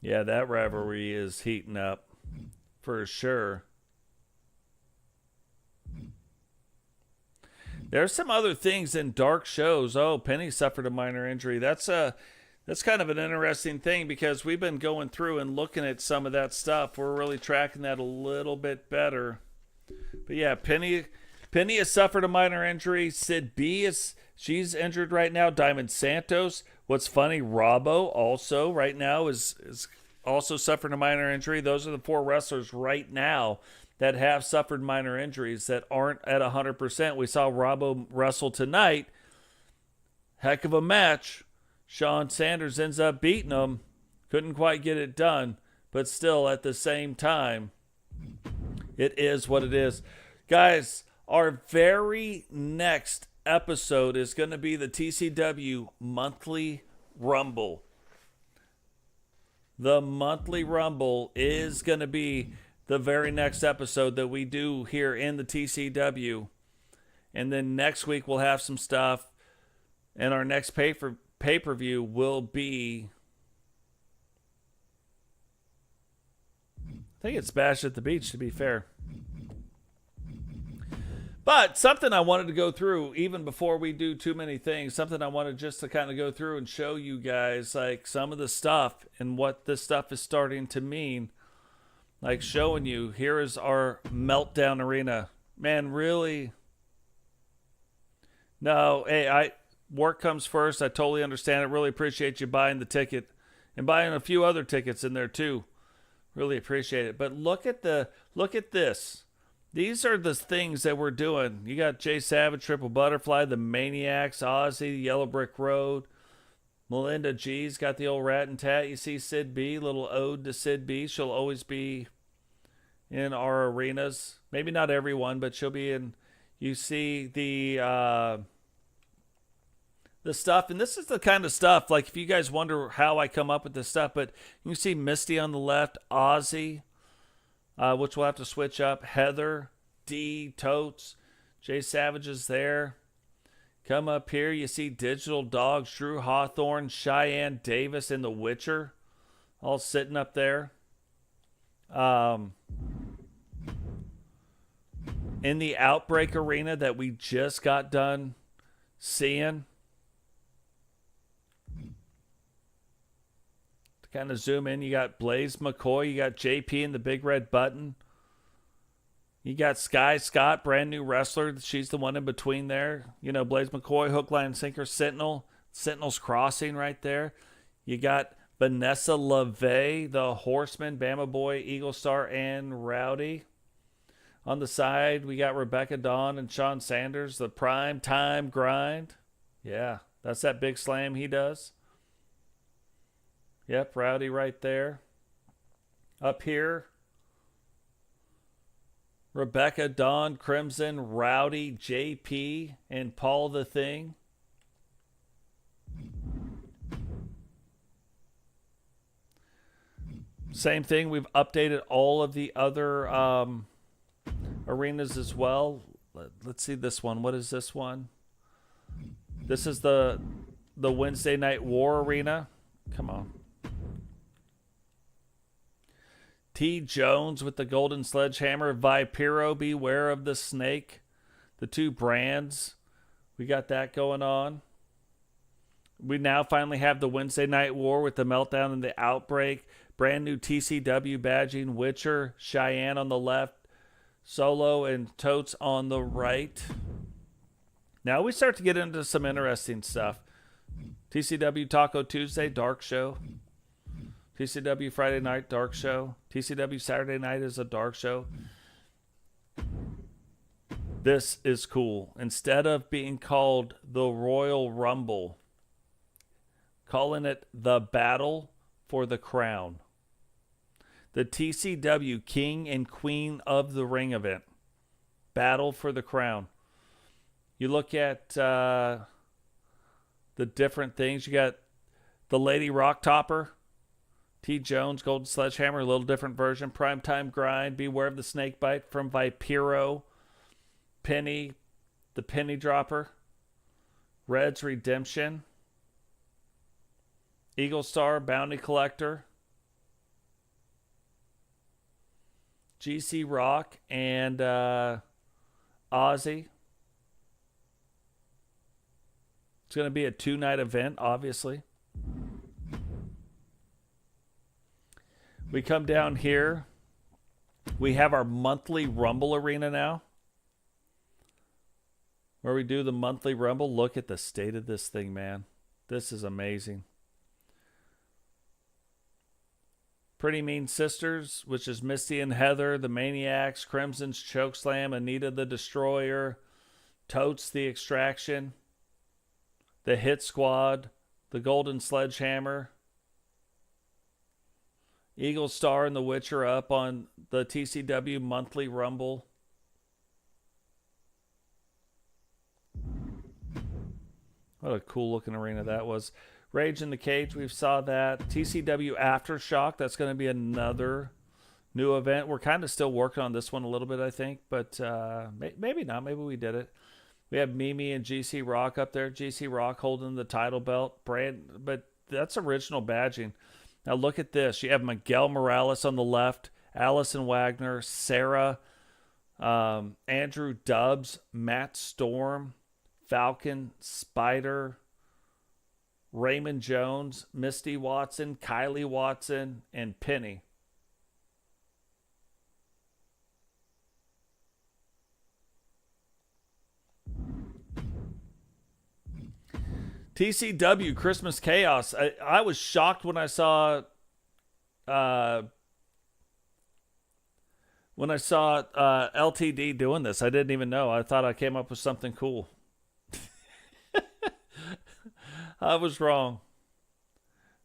Yeah, that rivalry is heating up for sure. There's some other things in dark shows. Oh, Penny suffered a minor injury. That's kind of an interesting thing because we've been going through and looking at some of that stuff. We're really tracking that a little bit better. But yeah, Penny has suffered a minor injury. Sid B she's injured right now. Diamond Santos. What's funny, Robbo also right now is also suffering a minor injury. Those are the 4 wrestlers right now that have suffered minor injuries that aren't at 100%. We saw Robbo wrestle tonight. Heck of a match. Shawn Sanders ends up beating him. Couldn't quite get it done. But still, at the same time, it is what it is. Guys, our very next episode is going to be the TCW Monthly Rumble. The Monthly Rumble is going to be the very next episode that we do here in the TCW. And then next week we'll have some stuff. And our next pay-per-view will be, I think it's Bash at the Beach, to be fair. But something I wanted to go through, even before we do too many things, something I wanted just to kind of go through and show you guys, like, some of the stuff and what this stuff is starting to mean. Like, showing you, here is our Meltdown Arena. Man, really? No, hey, work comes first. I totally understand it. Really appreciate you buying the ticket and buying a few other tickets in there too. Really appreciate it. But look at this. These are the things that we're doing. You got Jay Savage, Triple Butterfly, the Maniacs, Ozzy, Yellow Brick Road. Melinda G's got the old rat and tat. You see Sid B, little ode to Sid B. She'll always be in our arenas. Maybe not everyone, but she'll be in. You see the stuff, and this is the kind of stuff, like if you guys wonder how I come up with this stuff, but you can see Misty on the left, Ozzy, which we'll have to switch up, Heather, D, Totes, Jay Savage is there. Come up here, you see Digital Dogs, Drew Hawthorne, Cheyenne Davis, and The Witcher, all sitting up there. In the Outbreak arena that we just got done seeing. To kind of zoom in, you got Blaze McCoy, you got JP and the Big Red Button. You got Sky Scott, brand new wrestler. She's the one in between there. You know, Blaze McCoy, Hook, Line, Sinker, Sentinel. Sentinel's Crossing right there. You got Vanessa LaVey, the Horseman, Bama Boy, Eagle Star, and Rowdy. On the side, we got Rebecca Dawn and Shawn Sanders, the Prime Time Grind. Yeah, that's that big slam he does. Yep, Rowdy right there. Up here, Rebecca, Dawn, Crimson, Rowdy, JP, and Paul the Thing. Same thing, we've updated all of the other arenas as well. Let's see this one. What is this one? This is the Wednesday Night War arena. Come on. T. Jones with the Golden Sledgehammer. Vipiro, Beware of the Snake. The two brands. We got that going on. We now finally have the Wednesday Night War with the Meltdown and the Outbreak. Brand new TCW badging, Witcher, Cheyenne on the left, Solo and Totes on the right. Now we start to get into some interesting stuff. TCW Taco Tuesday, dark show. TCW Friday night, dark show. TCW Saturday night is a dark show. This is cool. Instead of being called the Royal Rumble, calling it the Battle for the Crown. The TCW King and Queen of the Ring event. Battle for the Crown. You look at the different things. You got the Lady Rock Topper, T. Jones, Golden Sledgehammer, a little different version. Primetime Grind, Beware of the Snake Bite from Vipiro. Penny, the Penny Dropper. Red's Redemption. Eagle Star, Bounty Collector. GC Rock and Ozzy. It's going to be a 2-night event, obviously. We come down here. We have our monthly Rumble arena now, where we do the monthly Rumble. Look at the state of this thing, man. This is amazing. Pretty Mean Sisters, which is Misty and Heather, the Maniacs, Crimson's Chokeslam, Anita the Destroyer, Totes the Extraction, the Hit Squad, the Golden Sledgehammer, Eagle Star and the Witcher up on the TCW monthly Rumble. What a cool looking arena that was. Rage in the Cage, we saw that. TCW Aftershock, that's going to be another new event. We're kind of still working on this one a little bit, I think, but maybe not. Maybe we did it. We have Mimi and GC Rock up there. GC Rock holding the title belt. But that's original badging. Now look at this. You have Miguel Morales on the left, Allison Wagner, Sarah, Andrew Dubbs, Matt Storm, Falcon, Spider, Raymond Jones, Misty Watson, Kylie Watson, and Penny. TCW Christmas Chaos. I was shocked when I saw LTD doing this. I didn't even know. I thought I came up with something cool. I was wrong.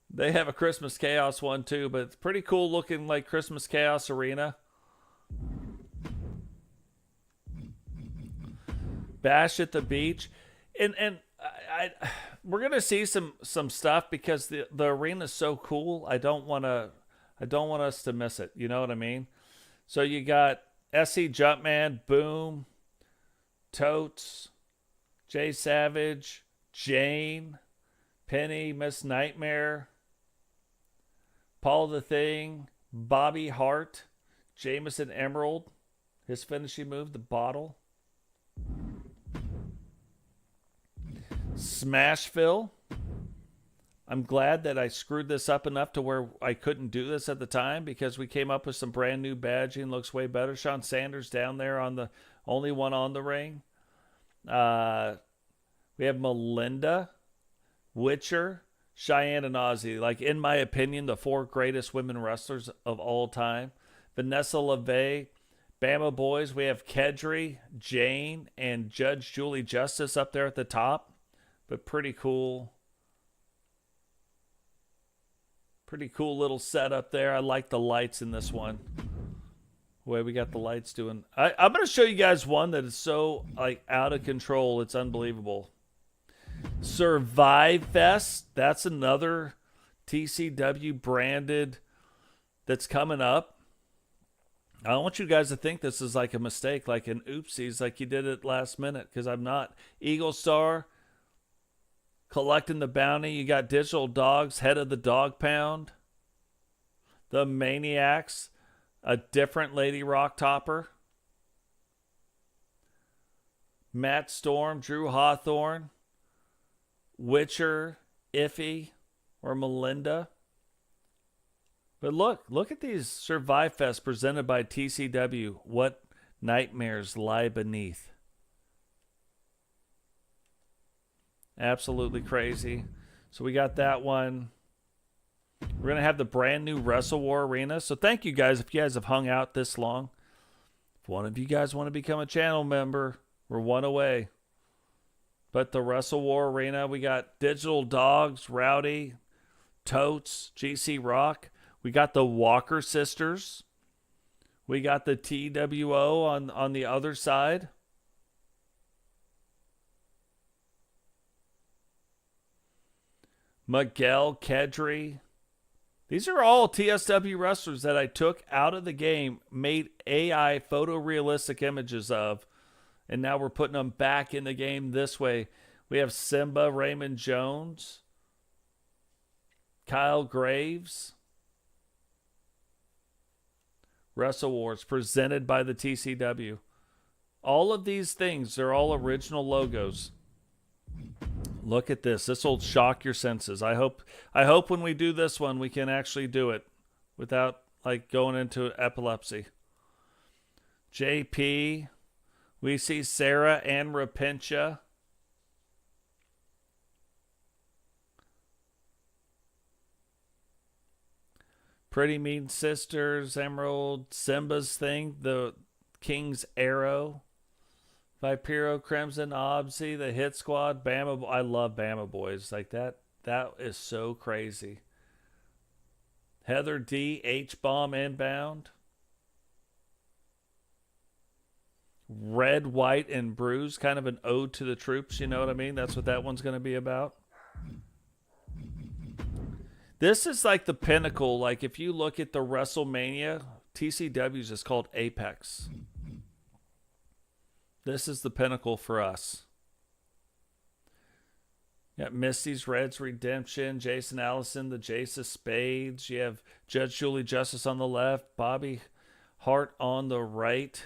They have a Christmas Chaos one too, but it's pretty cool looking, like Christmas Chaos Arena. Bash at the Beach. And we're gonna see some stuff because the arena is so cool. I don't want us to miss it. You know what I mean? So you got SC Jumpman, Boom, Totes, Jay Savage, Jane, Penny, Miss Nightmare, Paul the Thing, Bobby Hart, Jameson Emerald, his finishing move, the bottle. Smashville. I'm glad that I screwed this up enough to where I couldn't do this at the time because we came up with some brand new badging. Looks way better. Sean Sanders down there on the only one on the ring. We have Melinda, Witcher, Cheyenne, and Ozzy. Like, in my opinion, the 4 greatest women wrestlers of all time. Vanessa LeVay, Bama Boys. We have Kedri, Jane, and Judge Julie Justice up there at the top. But pretty cool. Pretty cool little setup there. I like the lights in this one. The way we got the lights doing. I'm going to show you guys one that is so like out of control. It's unbelievable. Survive Fest. That's another TCW branded that's coming up. I don't want you guys to think this is like a mistake, like an oopsies, like you did it last minute, because I'm not. Eagle Star, Collecting the Bounty. You got Digital Dogs, Head of the Dog Pound. The Maniacs, a different Lady Rock Topper. Matt Storm, Drew Hawthorne, Witcher, Iffy, or Melinda. But look at these Survive Fest presented by TCW. What nightmares lie beneath? Absolutely crazy. So we got that one. We're going to have the brand new Wrestle War Arena. So thank you guys if you guys have hung out this long. If one of you guys want to become a channel member, we're one away. But the Wrestle War Arena, we got Digital Dogs, Rowdy, Totes, GC Rock. We got the Walker Sisters. We got the TWO on the other side. Miguel Kedry. These are all TSW wrestlers that I took out of the game, made AI photorealistic images of, and now we're putting them back in the game this way. We have Simba, Raymond Jones, Kyle Graves. Wrestle Wars presented by the TCW. All of these things, they're all original logos. Look at this. This will shock your senses. I hope when we do this one, we can actually do it without like going into epilepsy. JP. We see Sarah and Rapincia. Pretty Mean Sisters, Emerald, Simba's thing, the King's Arrow. Vipiro, Crimson, Obsy, the Hit Squad, Bama. I love Bama Boys. Like that is so crazy. Heather D, H-Bomb Inbound. Red, White, and Bruise. Kind of an ode to the troops, you know what I mean? That's what that one's going to be about. This is like the pinnacle. Like if you look at the WrestleMania, TCW's is called Apex. This is the pinnacle for us. You got Misty's Red's Redemption, Jason Allison, the Jace of Spades. You have Judge Julie Justice on the left, Bobby Hart on the right.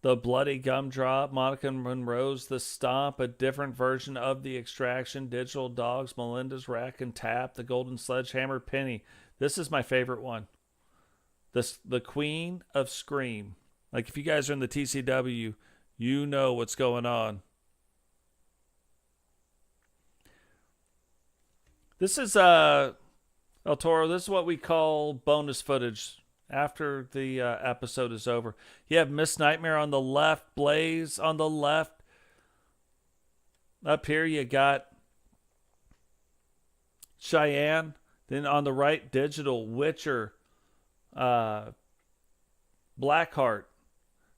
The Bloody Gumdrop, Monica Monroe's The Stomp, a different version of The Extraction, Digital Dogs, Melinda's Rack and Tap, The Golden Sledgehammer, Penny. This is my favorite one. The Queen of Scream. Like if you guys are in the TCW, you know what's going on. This is El Toro. This is what we call bonus footage after the episode is over. You have Miss Nightmare on the left, Blaze on the left. Up here you got Cheyenne. Then on the right, Digital, Witcher, Blackheart,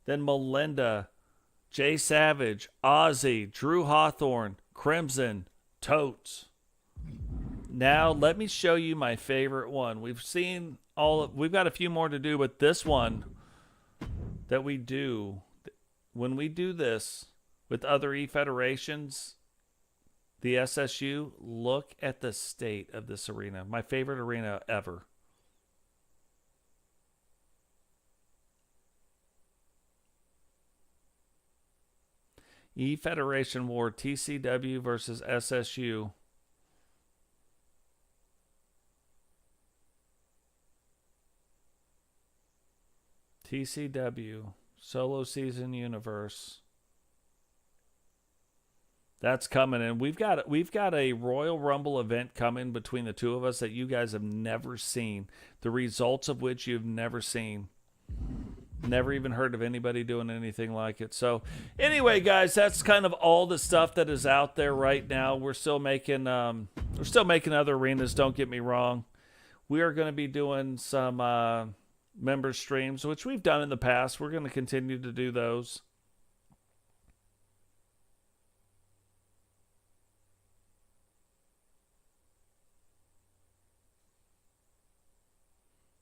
then Melinda, Jay Savage, Ozzy, Drew Hawthorne, Crimson, Totes. Now let me show you my favorite one. We've got a few more to do, but this one that we do, when we do this with other E-Federations, the SSU, look at the state of this arena. My favorite arena ever. E-Federation War, TCW versus SSU. TCW, Solo Season Universe. That's coming, and we've got a Royal Rumble event coming between the two of us that you guys have never seen. The results of which you've never seen. Never even heard of anybody doing anything like it. So anyway, guys, that's kind of all the stuff that is out there right now. We're still making other arenas, don't get me wrong. We are going to be doing some member streams, which we've done in the past. We're going to continue to do those.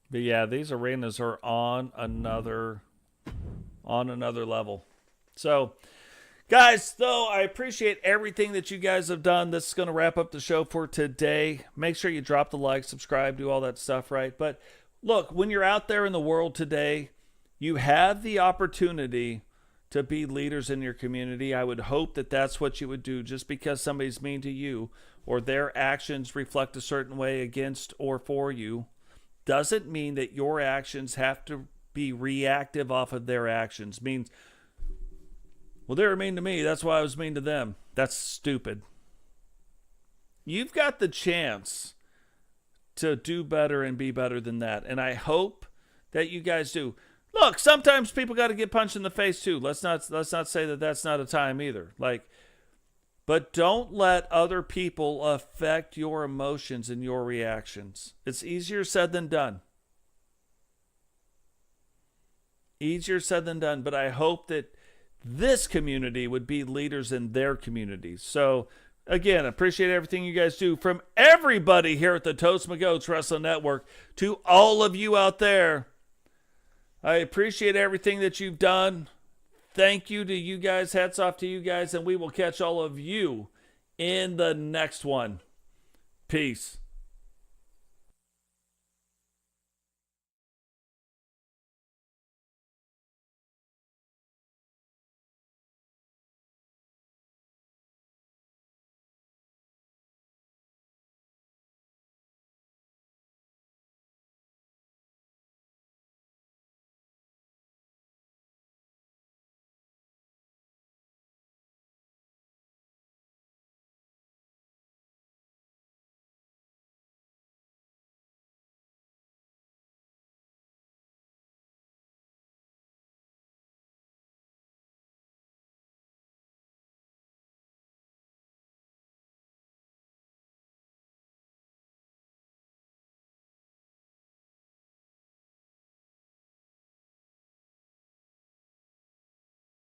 But yeah, these arenas are on another level. So, guys, though, I appreciate everything that you guys have done. This is going to wrap up the show for today. Make sure you drop the like, subscribe, do all that stuff, right? But look, when you're out there in the world today, you have the opportunity to be leaders in your community. I would hope that that's what you would do. Just because somebody's mean to you or their actions reflect a certain way against or for you doesn't mean that your actions have to be reactive off of their actions. Means, well, they were mean to me, that's why I was mean to them. That's stupid. You've got the chance to do better and be better than that. And I hope that you guys do. Look, sometimes people got to get punched in the face too. Let's not say that that's not a time either. But don't let other people affect your emotions and your reactions. It's easier said than done. Easier said than done. But I hope that this community would be leaders in their communities. So, again, appreciate everything you guys do. From everybody here at the Toast My Goats Wrestling Network to all of you out there, I appreciate everything that you've done. Thank you to you guys. Hats off to you guys. And we will catch all of you in the next one. Peace.